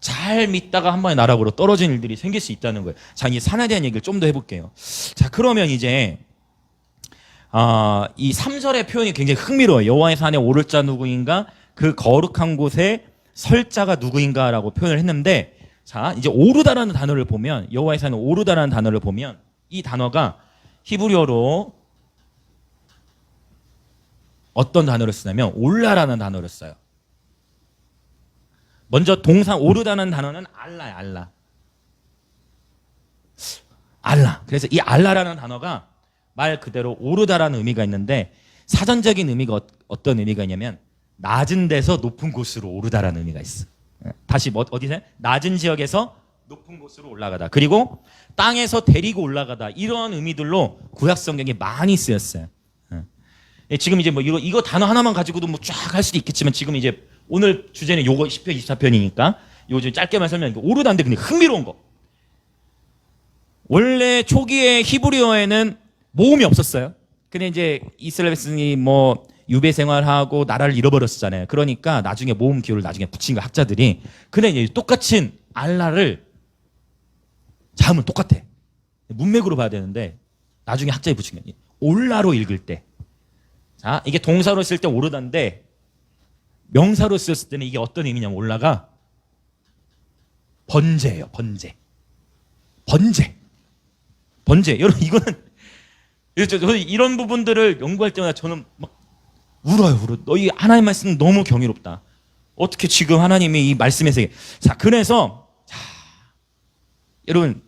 잘 믿다가 한 번에 나락으로 떨어진 일들이 생길 수 있다는 거예요. 자, 이 산에 대한 얘기를 좀 더 해볼게요. 자, 그러면 이제 이 3절의 표현이 굉장히 흥미로워요. 여호와의 산에 오를 자 누구인가? 그 거룩한 곳에 설 자가 누구인가라고 표현을 했는데, 자, 이제 오르다라는 단어를 보면, 여호와의 산에 오르다라는 단어를 보면, 이 단어가 히브리어로 어떤 단어를 쓰냐면 올라라는 단어를 써요. 먼저 동사 오르다는 단어는 알라야, 알라. 알라. 그래서 이 알라라는 단어가 말 그대로 오르다라는 의미가 있는데, 사전적인 의미가 어떤 의미가 있냐면 낮은 데서 높은 곳으로 오르다라는 의미가 있어. 다시 어디서? 낮은 지역에서 높은 곳으로 올라가다. 그리고 땅에서 데리고 올라가다. 이런 의미들로 구약 성경에 많이 쓰였어요. 지금 이제 뭐 이거 단어 하나만 가지고도 뭐 쫙 할 수도 있겠지만, 지금 이제 오늘 주제는 요거 10편 24편이니까 요거 좀 짧게만 설명해. 오르다인데 근데 흥미로운 거. 원래 초기에 히브리어에는 모음이 없었어요. 근데 이제 이스라엘 백성이 뭐 유배 생활하고 나라를 잃어버렸잖아요. 그러니까 나중에 모음 기호를 나중에 붙인 거, 학자들이. 근데 이제 똑같은 알라를 자음은 똑같아. 문맥으로 봐야 되는데 나중에 학자에 붙인 게 올라로 읽을 때. 자, 이게 동사로 쓸 때 오르다인데 명사로 쓰였을 때는 이게 어떤 의미냐면 올라가 번제예요. 번제. 여러분 이거는 저는 이런 부분들을 연구할 때마다 저는 막 울어요. 너희 하나님 말씀 너무 경이롭다. 어떻게 지금 하나님이 이 말씀에서 자, 그래서 자, 여러분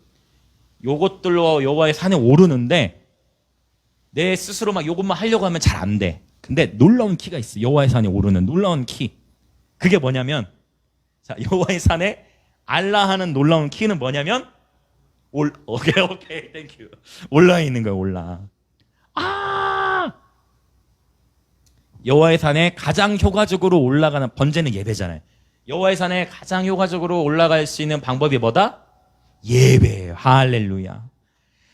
요것들로 여호와의 산에 오르는데 내 스스로 막 요것만 하려고 하면 잘 안 돼. 근데 놀라운 키가 있어. 여호와의 산에 오르는 놀라운 키. 그게 뭐냐면 자, 여호와의 산에 알라 하는 놀라운 키는 뭐냐면 오케이 땡큐. 올라 있는 거야. 올라. 여호와의 산에 가장 효과적으로 올라가는 번제는 예배잖아요. 여호와의 산에 가장 효과적으로 올라갈 수 있는 방법이 뭐다? 예배예요. 할렐루야.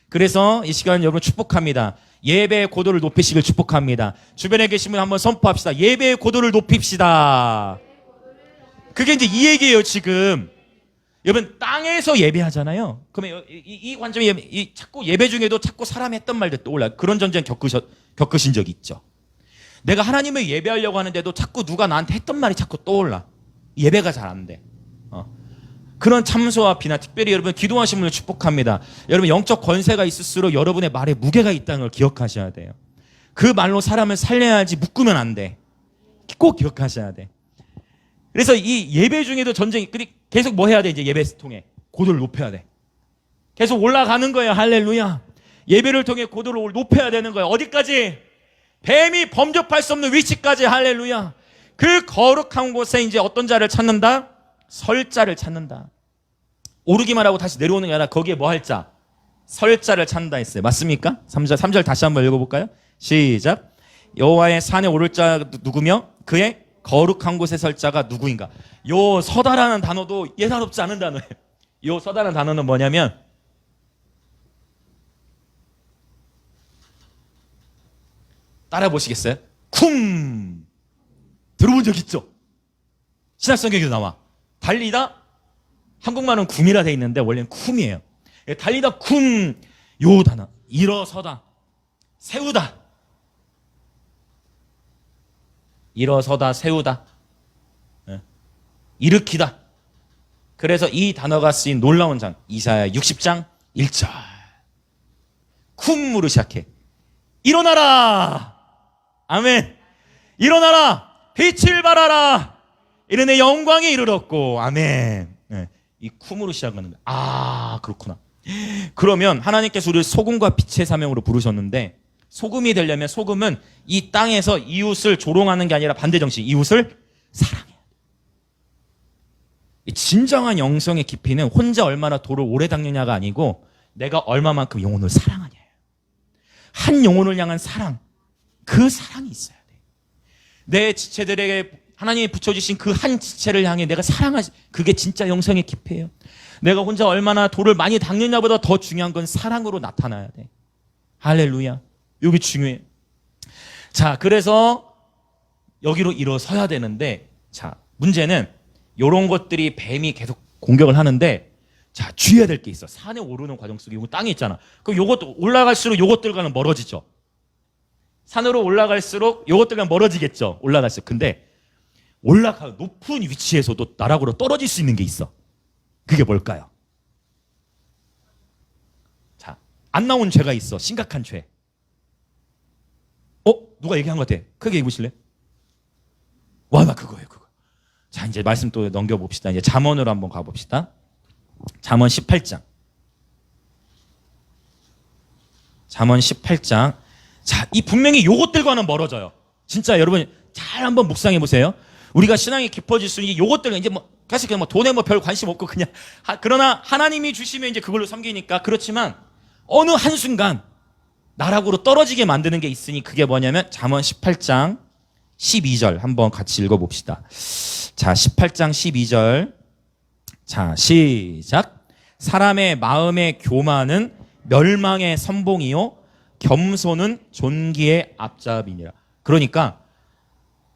그래서 이 시간 여러분 축복합니다. 예배의 고도를 높이시길 축복합니다. 주변에 계신 분 한번 선포합시다. 예배의 고도를 높입시다. 그게 이제 이 얘기예요. 지금 여러분 땅에서 예배하잖아요. 그러면 이 관점이 자꾸 예배 중에도 자꾸 사람이 했던 말들 떠올라. 그런 전쟁 겪으신 적 있죠? 내가 하나님을 예배하려고 하는데도 자꾸 누가 나한테 했던 말이 자꾸 떠올라. 예배가 잘 안 돼. 그런 참소와 비난, 특별히 여러분 기도하신 분을 축복합니다. 여러분 영적 권세가 있을수록 여러분의 말에 무게가 있다는 걸 기억하셔야 돼요. 그 말로 사람을 살려야 하지 묶으면 안 돼. 꼭 기억하셔야 돼. 그래서 이 예배 중에도 전쟁이 계속 뭐 해야 돼? 이제 예배 통해 고도를 높여야 돼. 계속 올라가는 거예요. 할렐루야. 예배를 통해 고도를 높여야 되는 거예요. 어디까지? 뱀이 범접할 수 없는 위치까지. 할렐루야. 그 거룩한 곳에 이제 어떤 자를 찾는다? 설 자를 찾는다. 오르기만 하고 다시 내려오는 게 아니라 거기에 뭐 할 자? 설 자를 찾는다 했어요. 맞습니까? 3절 다시 한번 읽어볼까요? 시작. 여호와의 산에 오를 자 누구며 그의 거룩한 곳에 설 자가 누구인가? 요 서다라는 단어도 예사롭지 않은 단어예요. 요 서다라는 단어는 뭐냐면 따라 보시겠어요? 쿰. 들어본 적 있죠? 신약성경에도 나와. 달리다, 한국말은 쿰이라 돼 있는데 원래는 쿰이에요. 달리다 쿰. 요 단어. 일어서다, 세우다. 일어서다, 세우다, 일으키다. 그래서 이 단어가 쓰인 놀라운 장, 이사야 60장 1절. 쿰으로 시작해. 일어나라. 아멘. 일어나라. 빛을 발하라. 이는 내 영광이 이르렀고. 아멘. 이 쿰으로 시작하는 거예요. 아, 그렇구나. 그러면 하나님께서 우리를 소금과 빛의 사명으로 부르셨는데 소금이 되려면 소금은 이 땅에서 이웃을 조롱하는 게 아니라 반대 정신, 이웃을 사랑해야 돼. 진정한 영성의 깊이는 혼자 얼마나 돌을 오래 닦느냐가 아니고 내가 얼마만큼 영혼을 사랑하냐예요. 한 영혼을 향한 사랑, 그 사랑이 있어야 돼. 내 지체들에게 하나님이 붙여주신 그 한 지체를 향해 내가 사랑하지, 그게 진짜 영성의 깊이예요. 내가 혼자 얼마나 돌을 많이 닦느냐보다 더 중요한 건 사랑으로 나타나야 돼. 할렐루야. 여기 중요해요. 자, 그래서 여기로 일어서야 되는데, 자, 문제는 이런 것들이 뱀이 계속 공격을 하는데, 자, 주의해야 될 게 있어. 산에 오르는 과정 속에 이거 땅이 있잖아. 그럼 요것도 올라갈수록 요것들과는 멀어지죠. 산으로 올라갈수록 요것들과 멀어지겠죠. 올라갈수록. 근데 올라가 높은 위치에서도 나락으로 떨어질 수 있는 게 있어. 그게 뭘까요? 자, 안 나온 죄가 있어. 심각한 죄. 누가 얘기한 것 같아. 크게 읽으실래? 와, 나 그거예요, 그거. 자, 이제 말씀 또 넘겨봅시다. 이제 잠언으로 한번 가봅시다. 잠언 18장. 잠언 18장. 자, 이 분명히 요것들과는 멀어져요. 진짜 여러분 잘 한번 묵상해 보세요. 우리가 신앙이 깊어질 수 있는 요것들, 이제 뭐 사실 그냥 뭐 돈에 뭐 별 관심 없고 그냥 그러나 하나님이 주시면 이제 그걸로 섬기니까. 그렇지만 어느 한순간 나락으로 떨어지게 만드는 게 있으니 그게 뭐냐면 잠언 18장 12절 한번 같이 읽어봅시다. 자, 18장 12절. 자, 시작. 사람의 마음의 교만은 멸망의 선봉이요 겸손은 존귀의 앞잡이니라. 그러니까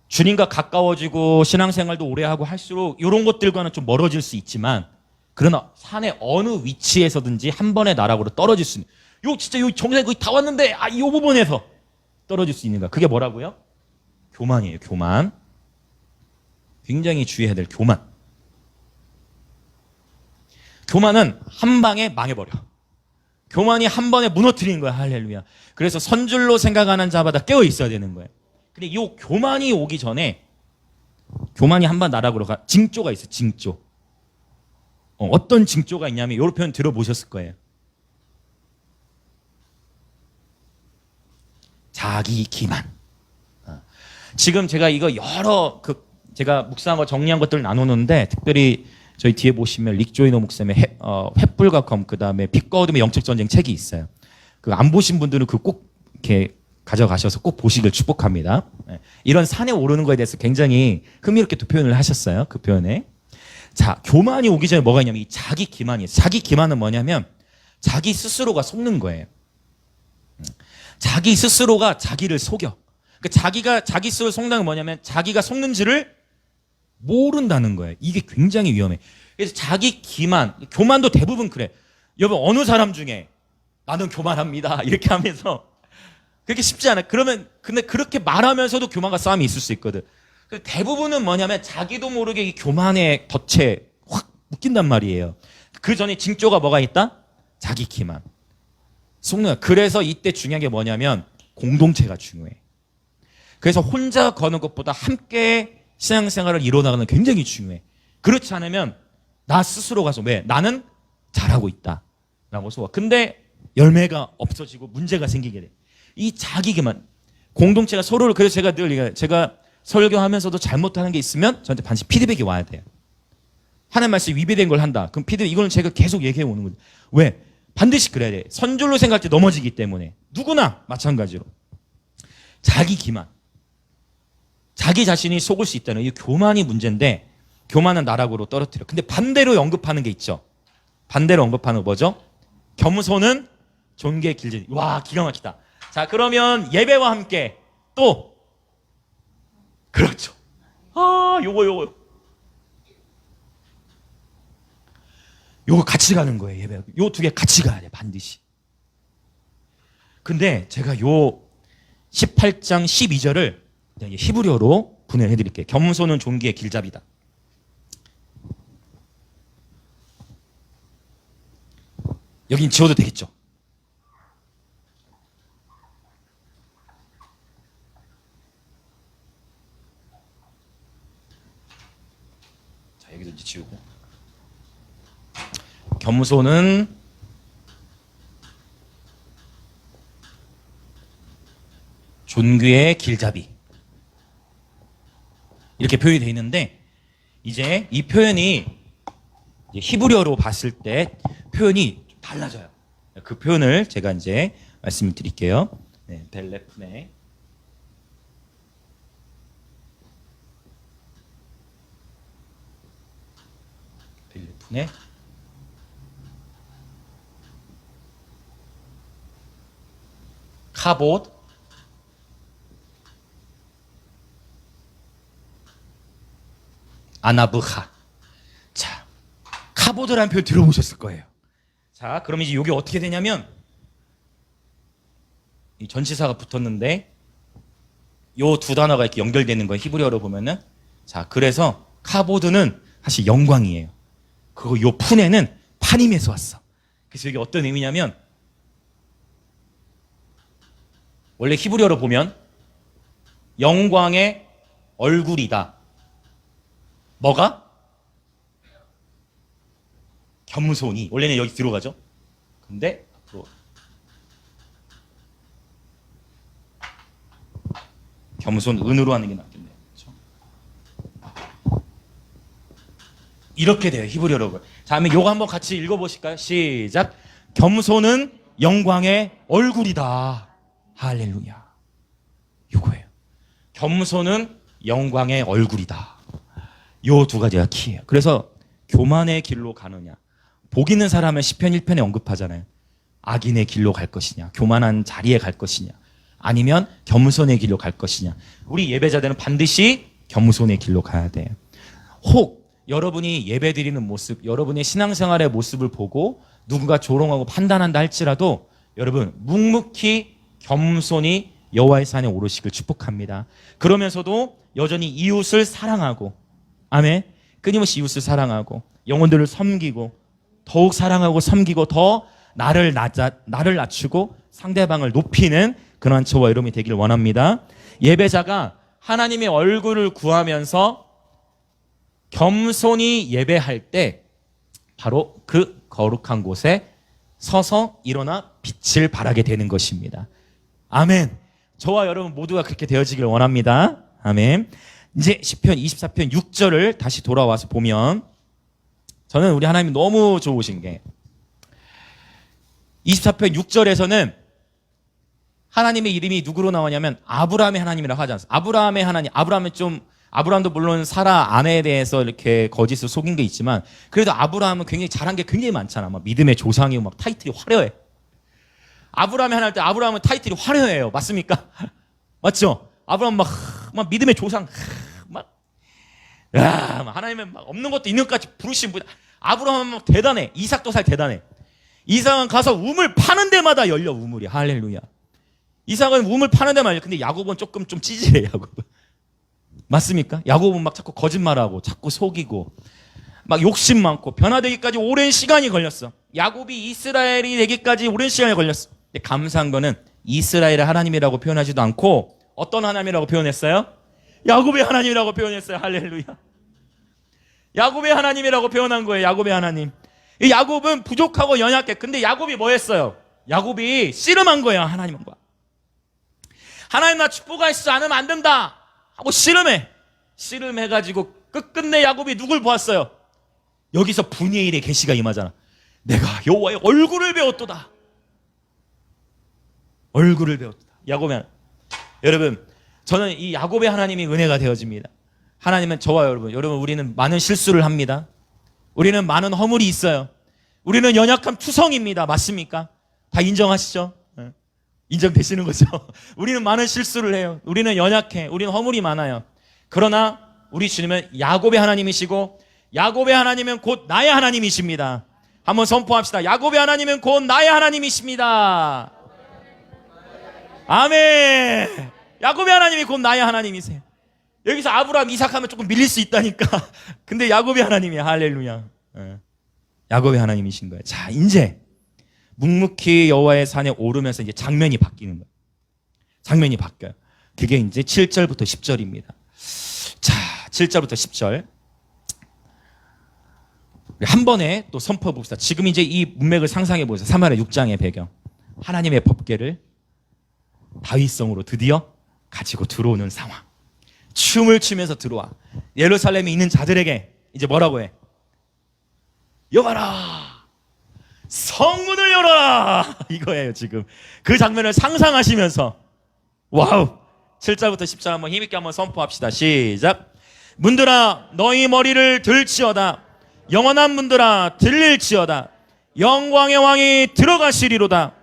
주님과 가까워지고 신앙생활도 오래 하고 할수록 이런 것들과는 좀 멀어질 수 있지만 그러나 산의 어느 위치에서든지 한 번의 나락으로 떨어질 수 있는, 요 진짜 요 정상에 거의 다 왔는데 이 부분에서 떨어질 수 있는가? 그게 뭐라고요? 교만이에요. 교만. 굉장히 주의해야 될 교만. 교만은 한 방에 망해버려. 교만이 한 번에 무너뜨리는 거야. 할렐루야. 그래서 선줄로 생각하는 자마다 깨어 있어야 되는 거예요. 근데 이 교만이 오기 전에, 교만이 한 번 나락으로 가, 징조가 있어. 징조. 어떤 징조가 있냐면 이런 표현 들어보셨을 거예요. 자기 기만. 지금 제가 이거 여러 제가 묵상한 거 정리한 것들을 나누는데, 특별히 저희 뒤에 보시면 릭 조이너 목사님의 횃불과 검, 그다음에 빛과 어둠의 영적 전쟁 책이 있어요. 그 안 보신 분들은 그 꼭 이렇게 가져가셔서 꼭 보시길 축복합니다. 이런 산에 오르는 거에 대해서 굉장히 흥미롭게 또 표현을 하셨어요. 그 표현에. 자, 교만이 오기 전에 뭐가 있냐면 이 자기 기만이에요. 자기 기만은 뭐냐면 자기 스스로가 속는 거예요. 자기 스스로가 자기를 속여. 그러니까 자기가 자기 스스로 속는 건 뭐냐면 자기가 속는지를 모른다는 거예요. 이게 굉장히 위험해. 그래서 자기 기만, 교만도 대부분 그래. 여러분, 어느 사람 중에 나는 교만합니다 이렇게 하면서, 그렇게 쉽지 않아. 근데 그렇게 말하면서도 교만과 싸움이 있을 수 있거든. 대부분은 뭐냐면 자기도 모르게 이 교만의 덫에 확 묶인단 말이에요. 그 전에 징조가 뭐가 있다? 자기 기만. 속는 거야. 그래서 이때 중요한 게 뭐냐면 공동체가 중요해. 그래서 혼자 거는 것보다 함께 신앙생활을 이뤄나가는 게 굉장히 중요해. 그렇지 않으면 나 스스로가 왜? 나는 잘하고 있다 라고 쏘아. 근데 열매가 없어지고 문제가 생기게 돼. 이 자기 기만. 공동체가 서로를, 그래서 제가 설교하면서도 잘못하는 게 있으면 저한테 반드시 피드백이 와야 돼요. 하나님 말씀이 위배된 걸 한다. 그럼 피드백, 이거는 제가 계속 얘기해 오는 거죠. 왜? 반드시 그래야 돼. 선줄로 생각할 때 넘어지기 때문에. 누구나 마찬가지로. 자기 기만. 자기 자신이 속을 수 있다는 이 교만이 문제인데, 교만은 나락으로 떨어뜨려. 근데 반대로 언급하는 게 있죠. 반대로 언급하는 거 뭐죠? 겸손은 존귀의 길지. 와, 기가 막히다. 자, 그러면 예배와 함께 또, 그렇죠. 요거 같이 가는 거예요. 예배. 요 두 개 같이 가야 돼, 반드시. 근데 제가 요 18장 12절을 히브리어로 분해해 드릴게요. 겸손은 존귀의 길잡이다. 여긴 지워도 되겠죠? 자, 여기도 이제 지우고. 겸손은 존귀의 길잡이. 이렇게 표현이 되어 있는데, 이제 이 표현이 이제 히브리어로 봤을 때 표현이 달라져요. 그 표현을 제가 이제 말씀을 드릴게요. 네, 벨레프네. 벨레프네. 카봇. 아나브하. 자, 카보드라는 표현 들어보셨을 거예요. 자, 그럼 이제 이게 어떻게 되냐면, 이 전치사가 붙었는데 요 두 단어가 이렇게 연결되는 거예요. 히브리어로 보면은. 자, 그래서 카보드는 사실 영광이에요. 그리고 요 푸네는 파님에서 왔어. 그래서 이게 어떤 의미냐면, 원래 히브리어로 보면 영광의 얼굴이다. 뭐가? 겸손이. 원래는 여기 들어가죠. 근데 앞으로 겸손 은으로 하는 게 낫겠네요. 그렇죠? 이렇게 돼요. 히브리어로. 자, 그러면 요거 한번 같이 읽어보실까요? 시작. 겸손은 영광의 얼굴이다. 할렐루야. 요거예요. 겸손은 영광의 얼굴이다. 요 두 가지가 키예요. 그래서 교만의 길로 가느냐. 복 있는 사람은 시편 1편에 언급하잖아요. 악인의 길로 갈 것이냐, 교만한 자리에 갈 것이냐, 아니면 겸손의 길로 갈 것이냐. 우리 예배자들은 반드시 겸손의 길로 가야 돼요. 혹 여러분이 예배드리는 모습, 여러분의 신앙생활의 모습을 보고 누군가 조롱하고 판단한다 할지라도 여러분 묵묵히 겸손히 여호와의 산에 오르시길 축복합니다. 그러면서도 여전히 이웃을 사랑하고, 아멘, 끊임없이 이웃을 사랑하고 영혼들을 섬기고 더욱 사랑하고 섬기고 더 나를 낮추고 상대방을 높이는 그러한 저와 여러분이 되기를 원합니다. 예배자가 하나님의 얼굴을 구하면서 겸손히 예배할 때 바로 그 거룩한 곳에 서서 일어나 빛을 발하게 되는 것입니다. 아멘. 저와 여러분 모두가 그렇게 되어지길 원합니다. 아멘. 이제 시편 24편 6절을 다시 돌아와서 보면 저는 우리 하나님이 너무 좋으신 게 24편 6절에서는 하나님의 이름이 누구로 나오냐면 아브라함의 하나님이라고 하지 않습니까? 아브라함의 하나님, 아브라함도 물론 사라 아내에 대해서 이렇게 거짓을 속인 게 있지만 그래도 아브라함은 굉장히 잘한 게 굉장히 많잖아. 막 믿음의 조상이고 막 타이틀이 화려해. 아브라함의 하나님 때 아브라함은 타이틀이 화려해요. 맞습니까? 맞죠? 아브라함 막 믿음의 조상, 하나님은 막 없는 것도 있는 것까지 부르신 분. 아브라함은 막 대단해. 이삭도 살 대단해. 이삭은 가서 우물 파는 데마다 열려, 우물이. 할렐루야. 이삭은 우물 파는 데만 열려. 근데 야곱은 조금 좀 찌질해, 야곱은. 맞습니까? 야곱은 막 자꾸 거짓말하고 자꾸 속이고 막 욕심 많고 변화되기까지 오랜 시간이 걸렸어. 야곱이 이스라엘이 되기까지 오랜 시간이 걸렸어. 근데 감사한 거는 이스라엘의 하나님이라고 표현하지도 않고 어떤 하나님이라고 표현했어요? 야곱의 하나님이라고 표현했어요. 할렐루야. 야곱의 하나님이라고 표현한 거예요. 야곱의 하나님. 이 야곱은 부족하고 연약해. 근데 야곱이 뭐 했어요? 야곱이 씨름한 거예요. 하나님과. 하나님 나 축복하시지 않으면 안 된다 하고 씨름해가지고 끝끝내 야곱이 누굴 보았어요? 여기서 분의 일의 계시가 임하잖아. 내가 여호와의 얼굴을 배웠도다. 얼굴을 배웠도다. 야곱의 하나님. 여러분, 저는 이 야곱의 하나님이 은혜가 되어집니다. 하나님은 저와 여러분 우리는 많은 실수를 합니다. 우리는 많은 허물이 있어요. 우리는 연약한 투성입니다. 맞습니까? 다 인정하시죠? 인정되시는 거죠? 우리는 많은 실수를 해요. 우리는 연약해. 우리는 허물이 많아요. 그러나 우리 주님은 야곱의 하나님이시고 야곱의 하나님은 곧 나의 하나님이십니다. 한번 선포합시다. 야곱의 하나님은 곧 나의 하나님이십니다. 아멘. 야곱의 하나님이 곧 나의 하나님이세요. 여기서 아브라함, 이삭 하면 조금 밀릴 수 있다니까. 근데 야곱의 하나님이야. 할렐루야. 야곱의 하나님이신 거예요. 자, 이제 묵묵히 여호와의 산에 오르면서 이제 장면이 바뀌는 거예요. 장면이 바뀌어요. 그게 이제 7절부터 10절입니다. 자, 7절부터 10절. 한 번에 또 선포해 봅시다. 지금 이제 이 문맥을 상상해 보세요. 사마리아 6장의 배경. 하나님의 법궤를 다윗성으로 드디어 가지고 들어오는 상황. 춤을 추면서 들어와. 예루살렘에 있는 자들에게 이제 뭐라고 해? 여봐라, 성문을 열어라, 이거예요. 지금 그 장면을 상상하시면서 와우. 7절부터 10절 한번 힘있게 한번 선포합시다. 시작. 문들아 너희 머리를 들지어다. 영원한 문들아 들릴지어다. 영광의 왕이 들어가시리로다.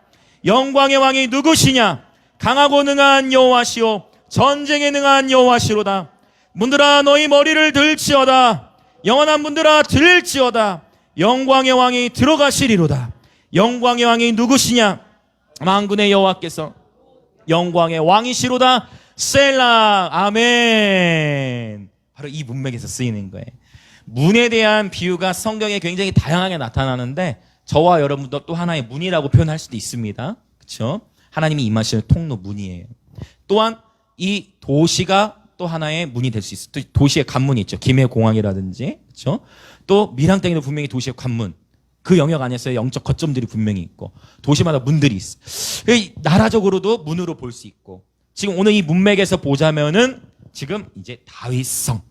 영광의 왕이 누구시냐? 강하고 능한 여호와시오 전쟁에 능한 여호와시로다. 문들아 너희 머리를 들지어다. 영원한 문들아 들릴지어다. 영광의 왕이 들어가시리로다. 영광의 왕이 누구시냐? 만군의 여호와께서 영광의 왕이시로다. 셀라. 아멘. 바로 이 문맥에서 쓰이는 거예요. 문에 대한 비유가 성경에 굉장히 다양하게 나타나는데 저와 여러분도 또 하나의 문이라고 표현할 수도 있습니다. 그렇죠? 하나님이 임하시는 통로 문이에요. 또한 이 도시가 또 하나의 문이 될 수 있어요. 또 도시의 관문이 있죠. 김해공항이라든지, 그렇죠? 또 밀항땡이도 분명히 도시의 관문, 그 영역 안에서의 영적 거점들이 분명히 있고 도시마다 문들이 있어. 나라적으로도 문으로 볼 수 있고 지금 오늘 이 문맥에서 보자면은 지금 이제 다윗성,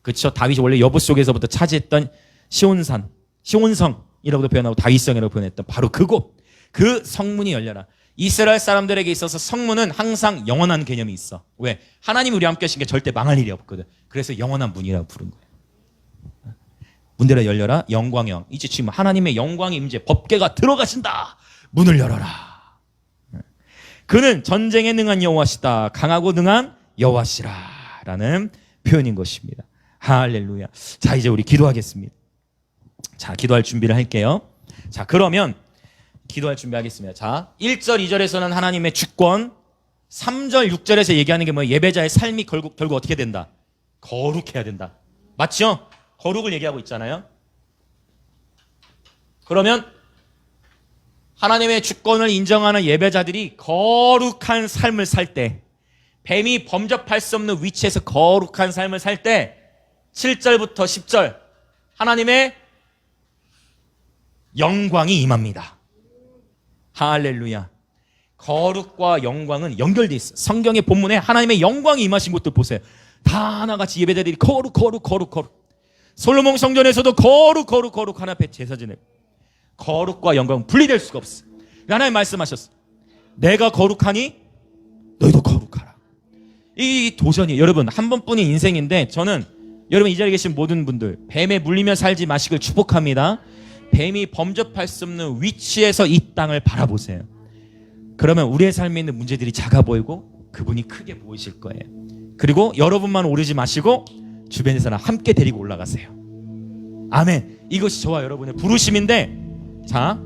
그렇죠? 다윗이 원래 여부 속에서부터 차지했던 시온성이라고도 표현하고 다윗성이라고 표현했던 바로 그곳, 그 성문이 열려라. 이스라엘 사람들에게 있어서 성문은 항상 영원한 개념이 있어. 왜? 하나님이 우리와 함께 하신 게 절대 망할 일이 없거든. 그래서 영원한 문이라고 부른 거예요. 문들아 열려라. 영광의 왕. 이제 지금 하나님의 영광이 임재, 법궤가 들어가신다. 문을 열어라. 그는 전쟁에 능한 여호와시다. 강하고 능한 여호와시라 라는 표현인 것입니다. 할렐루야. 자, 이제 우리 기도하겠습니다. 자, 기도할 준비를 할게요. 자, 그러면 기도할 준비하겠습니다. 자, 1절, 2절에서는 하나님의 주권, 3절, 6절에서 얘기하는 게 뭐예요? 예배자의 삶이 결국 어떻게 된다? 거룩해야 된다. 맞죠? 거룩을 얘기하고 있잖아요. 그러면 하나님의 주권을 인정하는 예배자들이 거룩한 삶을 살 때, 뱀이 범접할 수 없는 위치에서 거룩한 삶을 살 때 7절부터 10절 하나님의 영광이 임합니다. 할렐루야. 거룩과 영광은 연결되어 있어요. 성경의 본문에 하나님의 영광이 임하신 것들 보세요. 다 하나같이 예배자들이 거룩. 솔로몬 성전에서도 거룩 하나 앞에 제사 지내고, 거룩과 영광은 분리될 수가 없어. 하나님 말씀하셨어. 내가 거룩하니 너희도 거룩하라. 이 도전이 여러분 한 번뿐인 인생인데, 저는 여러분 이 자리에 계신 모든 분들 뱀에 물리며 살지 마시길 축복합니다. 뱀이 범접할 수 없는 위치에서 이 땅을 바라보세요. 그러면 우리의 삶에 있는 문제들이 작아 보이고 그분이 크게 보이실 거예요. 그리고 여러분만 오르지 마시고 주변의 사람 함께 데리고 올라가세요. 아멘. 이것이 저와 여러분의 부르심인데, 자,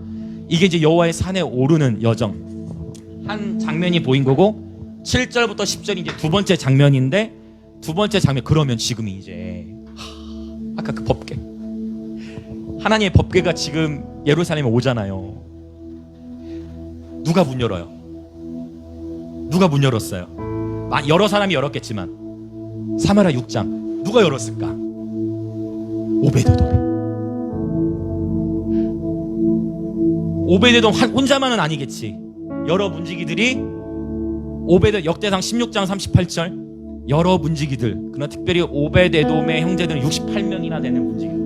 이게 이제 여호와의 산에 오르는 여정 한 장면이 보인 거고, 7절부터 10절이 이제 두 번째 장면인데, 두 번째 장면, 그러면 지금이 이제 아까 그 법궤, 하나님의 법궤가 지금 예루살렘에 오잖아요. 누가 문 열어요? 누가 문 열었어요? 여러 사람이 열었겠지만 사마리아 6장 누가 열었을까? 오베데돔이. 오베데돔 혼자만은 아니겠지. 여러 문지기들이 역대상 16장 38절 여러 문지기들, 그러나 특별히 오베데돔의 형제들은 68명이나 되는 문지기들.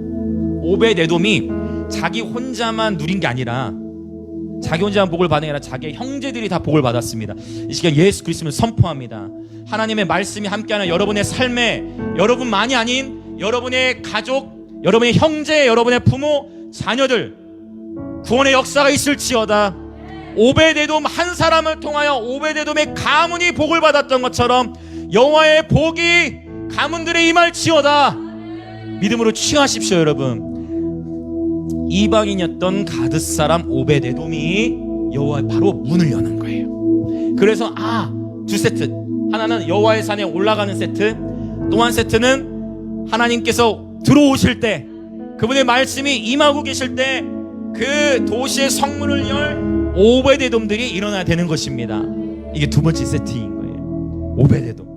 오베데돔이 자기 혼자만 누린 게 아니라, 자기 혼자만 복을 받은 게 아니라 자기의 형제들이 다 복을 받았습니다. 이 시간 예수 그리스도를 선포합니다. 하나님의 말씀이 함께하는 여러분의 삶에, 여러분만이 아닌 여러분의 가족, 여러분의 형제, 여러분의 부모, 자녀들 구원의 역사가 있을지어다. 오베데돔 한 사람을 통하여 오베데돔의 가문이 복을 받았던 것처럼 여호와의 복이 가문들에 임할지어다. 믿음으로 취하십시오. 여러분, 이방인이었던 가드 사람 오베데돔이 여호와의 바로 문을 여는 거예요. 그래서 두 세트, 하나는 여호와의 산에 올라가는 세트, 또 한 세트는 하나님께서 들어오실 때, 그분의 말씀이 임하고 계실 때 그 도시의 성문을 열 오베데돔들이 일어나야 되는 것입니다. 이게 두 번째 세트인 거예요. 오베데돔.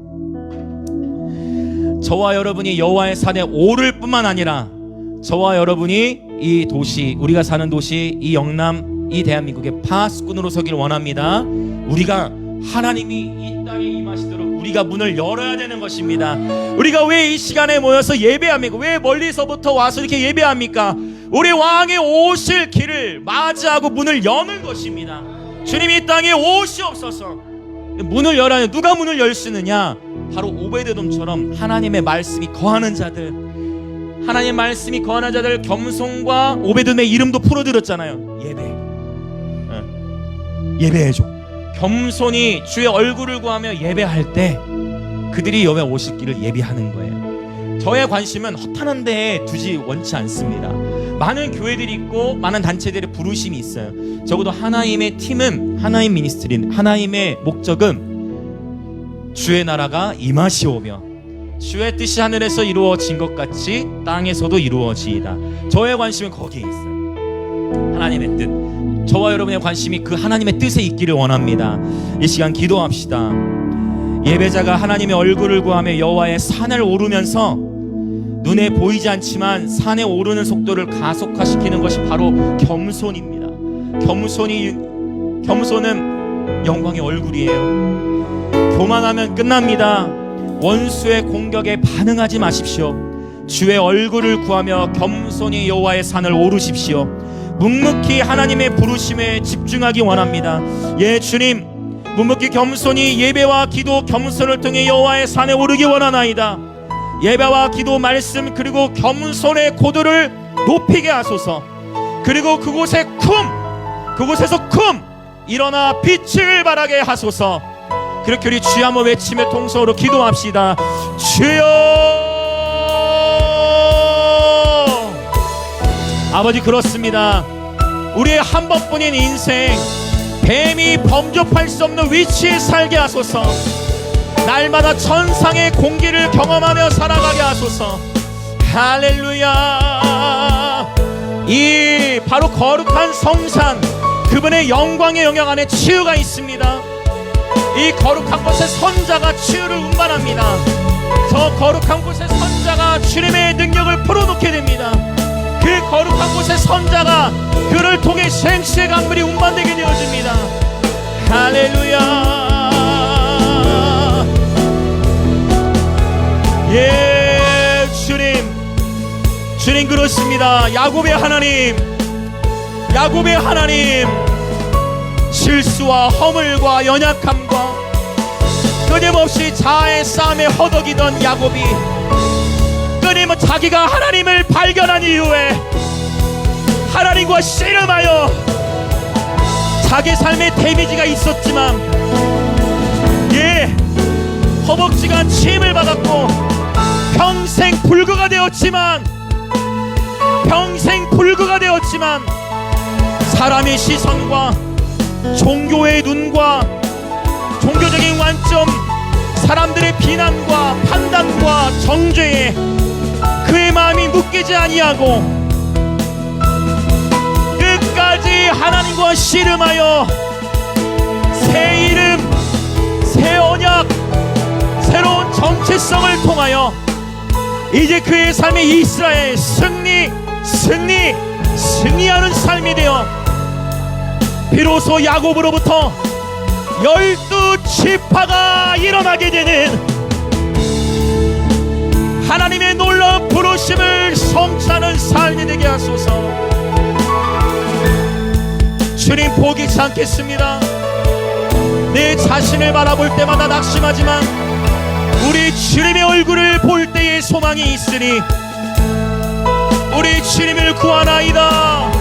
저와 여러분이 여호와의 산에 오를 뿐만 아니라, 저와 여러분이 이 도시, 우리가 사는 도시, 이 영남, 이 대한민국의 파수꾼으로 서기를 원합니다. 우리가 하나님이 이 땅에 임하시도록 우리가 문을 열어야 되는 것입니다. 우리가 왜 이 시간에 모여서 예배합니까? 왜 멀리서부터 와서 이렇게 예배합니까? 우리 왕이 오실 길을 맞이하고 문을 여는 것입니다. 주님이 이 땅에 오시옵소서. 문을 열어야, 누가 문을 열 수 있느냐? 바로 오베데돔처럼 하나님의 말씀이 거하는 자들, 하나님의 말씀이 거하는 자들, 겸손과 오베데돔의 이름도 풀어드렸잖아요. 예배해줘. 겸손히 주의 얼굴을 구하며 예배할 때 그들이 여호와 오실 길을 예비하는 거예요. 저의 관심은 허탄한 데에 두지 원치 않습니다. 많은 교회들이 있고 많은 단체들의 부르심이 있어요. 적어도 하나님의 팀은, 하나님 미니스트리는, 하나님의 목적은 주의 나라가 임하시오며 주의 뜻이 하늘에서 이루어진 것 같이 땅에서도 이루어지이다. 저의 관심은 거기에 있어요. 하나님의 뜻. 저와 여러분의 관심이 그 하나님의 뜻에 있기를 원합니다. 이 시간 기도합시다. 예배자가 하나님의 얼굴을 구하며 여호와의 산을 오르면서 눈에 보이지 않지만 산에 오르는 속도를 가속화시키는 것이 바로 겸손입니다. 겸손은 영광의 얼굴이에요. 교만하면 끝납니다. 원수의 공격에 반응하지 마십시오. 주의 얼굴을 구하며 겸손히 여호와의 산을 오르십시오. 묵묵히 하나님의 부르심에 집중하기 원합니다. 예, 주님, 묵묵히 겸손히 예배와 기도, 겸손을 통해 여호와의 산에 오르기 원하나이다. 예배와 기도, 말씀, 그리고 겸손의 고도를 높이게 하소서. 그리고 그곳에서 일어나 빛을 발하게 하소서. 그렇게 우리 주여 한번 외치며 통성으로 기도합시다. 주여, 아버지, 그렇습니다. 우리의 한 번뿐인 인생, 뱀이 범접할 수 없는 위치에 살게 하소서. 날마다 천상의 공기를 경험하며 살아가게 하소서. 할렐루야. 이 바로 거룩한 성산, 그분의 영광의 영역 안에 치유가 있습니다. 이 거룩한 곳에 선자가 치유를 운반합니다. 저 거룩한 곳에 선자가 주님의 능력을 풀어놓게 됩니다. 그 거룩한 곳에 선자가 그를 통해 생수의 강물이 운반되게 되어집니다. 할렐루야. 예, 주님 그렇습니다. 야곱의 하나님, 야곱의 하나님, 실수와 허물과 연약함과 끊임없이 자아의 싸움에 허덕이던 야곱이 끊임없이 자기가 하나님을 발견한 이후에 하나님과 씨름하여 자기 삶에 데미지가 있었지만, 예, 허벅지가 침을 받았고 평생 불구가 되었지만 사람의 시선과 종교의 눈과 종교적인 관점, 사람들의 비난과 판단과 정죄에 그의 마음이 묶이지 아니하고 끝까지 하나님과 씨름하여 새 이름, 새 언약, 새로운 정체성을 통하여 이제 그의 삶의 이스라엘 승리하는 삶이 되어 비로소 야곱으로부터 12지파가 일어나게 되는 하나님의 놀라운 부르심을 성취하는 삶이 되게 하소서. 주님, 포기치 않겠습니다. 내 자신을 바라볼 때마다 낙심하지만 우리 주님의 얼굴을 볼 때에 소망이 있으니 우리 주님을 구하나이다.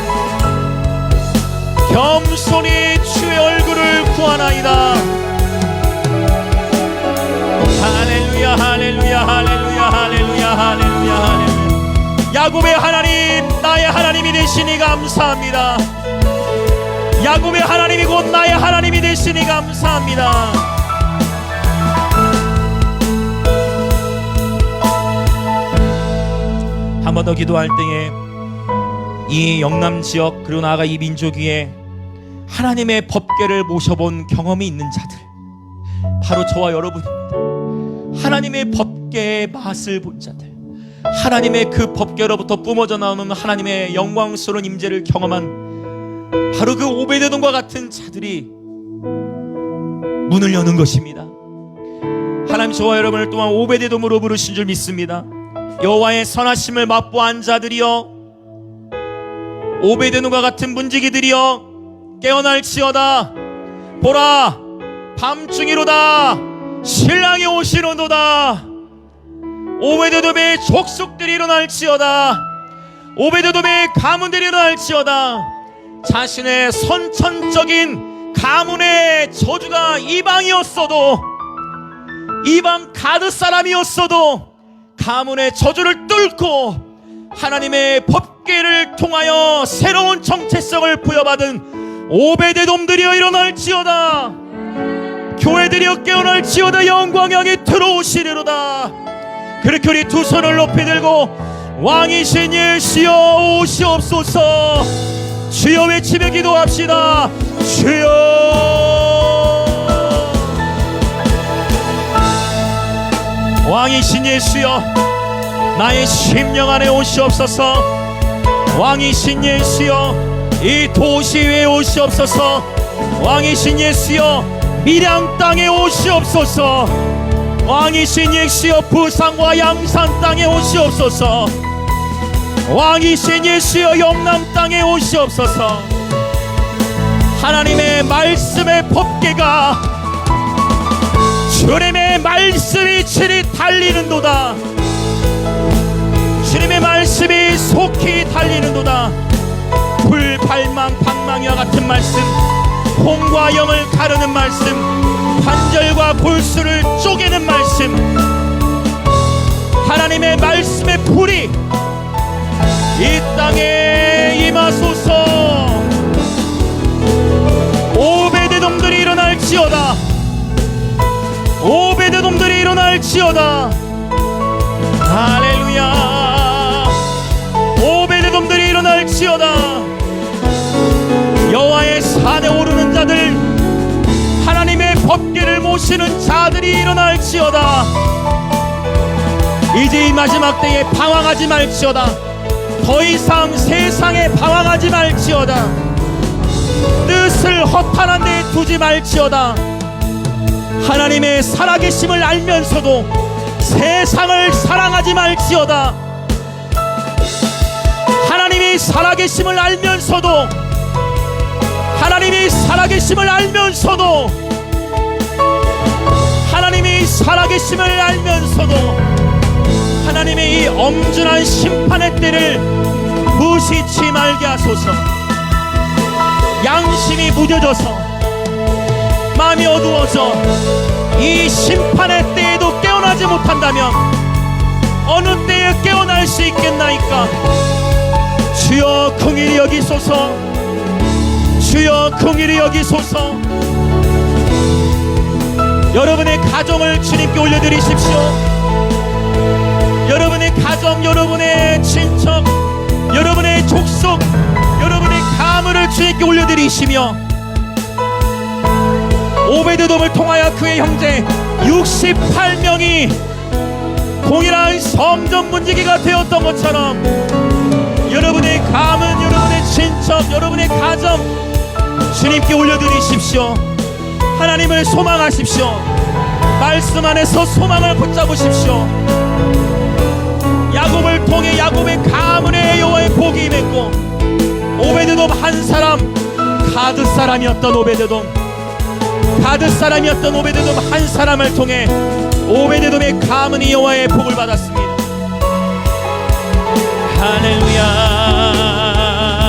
겸손히 주의 얼굴을 구하나이다. 할렐루야, 할렐루야, 할렐루야, 할렐루야, 할렐루야, 할렐루야. 야곱의 하나님, 나의 하나님이 되시니 감사합니다. 야곱의 하나님이 곧 나의 하나님이 되시니 감사합니다. 한 번 더 기도할 때에 이 영남 지역, 그리고 나아가 이 민족 위에 하나님의 법궤를 모셔본 경험이 있는 자들, 바로 저와 여러분입니다. 하나님의 법궤의 맛을 본 자들, 하나님의 그 법궤로부터 뿜어져 나오는 하나님의 영광스러운 임재를 경험한 바로 그 오베데돔과 같은 자들이 문을 여는 것입니다. 하나님, 저와 여러분을 또한 오베데돔으로 부르신 줄 믿습니다. 여호와의 선하심을 맛보한 자들이여, 오베데돔과 같은 문지기들이여, 깨어날지어다. 보라, 밤중이로다. 신랑이 오시노도다. 오베데돔의 족속들이 일어날지어다. 오베데돔의 가문들이 일어날지어다. 자신의 선천적인 가문의 저주가 이방이었어도, 이방 가드 사람이었어도 가문의 저주를 뚫고 하나님의 법궤를 통하여 새로운 정체성을 부여받은 오베데돔들이여 일어날지어다. 교회들이여 깨어날지어다. 영광 향에 들어오시리로다. 그렇게 우리 두 손을 높이 들고 왕이신 예수여 오시옵소서. 주여 외치며 기도합시다. 주여. 왕이신 예수여, 나의 심령 안에 오시옵소서. 왕이신 예수여, 이 도시 위에 오시옵소서. 왕이신 예수여, 밀양 땅에 오시옵소서. 왕이신 예수여, 부산과 양산 땅에 오시옵소서. 왕이신 예수여, 영남 땅에 오시옵소서. 하나님의 말씀의 법궤가, 주님의 말씀이 질이 달리는도다. 주님의 말씀이 속히 달리는도다. 불, 발망, 방망이와 같은 말씀, 홍과 영을 가르는 말씀, 관절과 골수를 쪼개는 말씀, 하나님의 말씀의 불이 이 땅에 일어날지어다. 할렐루야. 오베데돔들이 일어날지어다. 여호와의 산에 오르는 자들, 하나님의 법궤를 모시는 자들이 일어날지어다. 이제 이 마지막 때에 방황하지 말지어다. 더 이상 세상에 방황하지 말지어다. 뜻을 허탄한 데 두지 말지어다. 하나님의 살아계심을 알면서도 세상을 사랑하지 말지어다. 하나님이 살아계심을 알면서도, 하나님이 살아계심을 알면서도, 하나님이 살아계심을 알면서도 하나님의 이 엄중한 심판의 때를 무시치 말게 하소서. 양심이 무뎌져서 마음이 어두워져 이 심판의 때에도 깨어나지 못한다면 어느 때에 깨어날 수 있겠나이까. 주여 긍휼히 여기소서. 주여 긍휼히 여기소서. 여러분의 가정을 주님께 올려드리십시오. 여러분의 가정, 여러분의 친척, 여러분의 족속, 여러분의 가문을 주님께 올려드리시며, 오베드돔을 통하여 그의 형제 68명이 동일한 성전 문지기가 되었던 것처럼 여러분의 가문, 여러분의 친척, 여러분의 가정 주님께 올려드리십시오. 하나님을 소망하십시오. 말씀 안에서 소망을 붙잡으십시오. 야곱을 통해 야곱의 가문에 여호와의 복이 임했고, 오베드돔 한 사람, 가드 사람이었던 오베드돔, 가드 사람이었던 오베드돔 한 사람을 통해 오베드돔의 가문이 여호와의 복을 받았습니다. 할렐루야.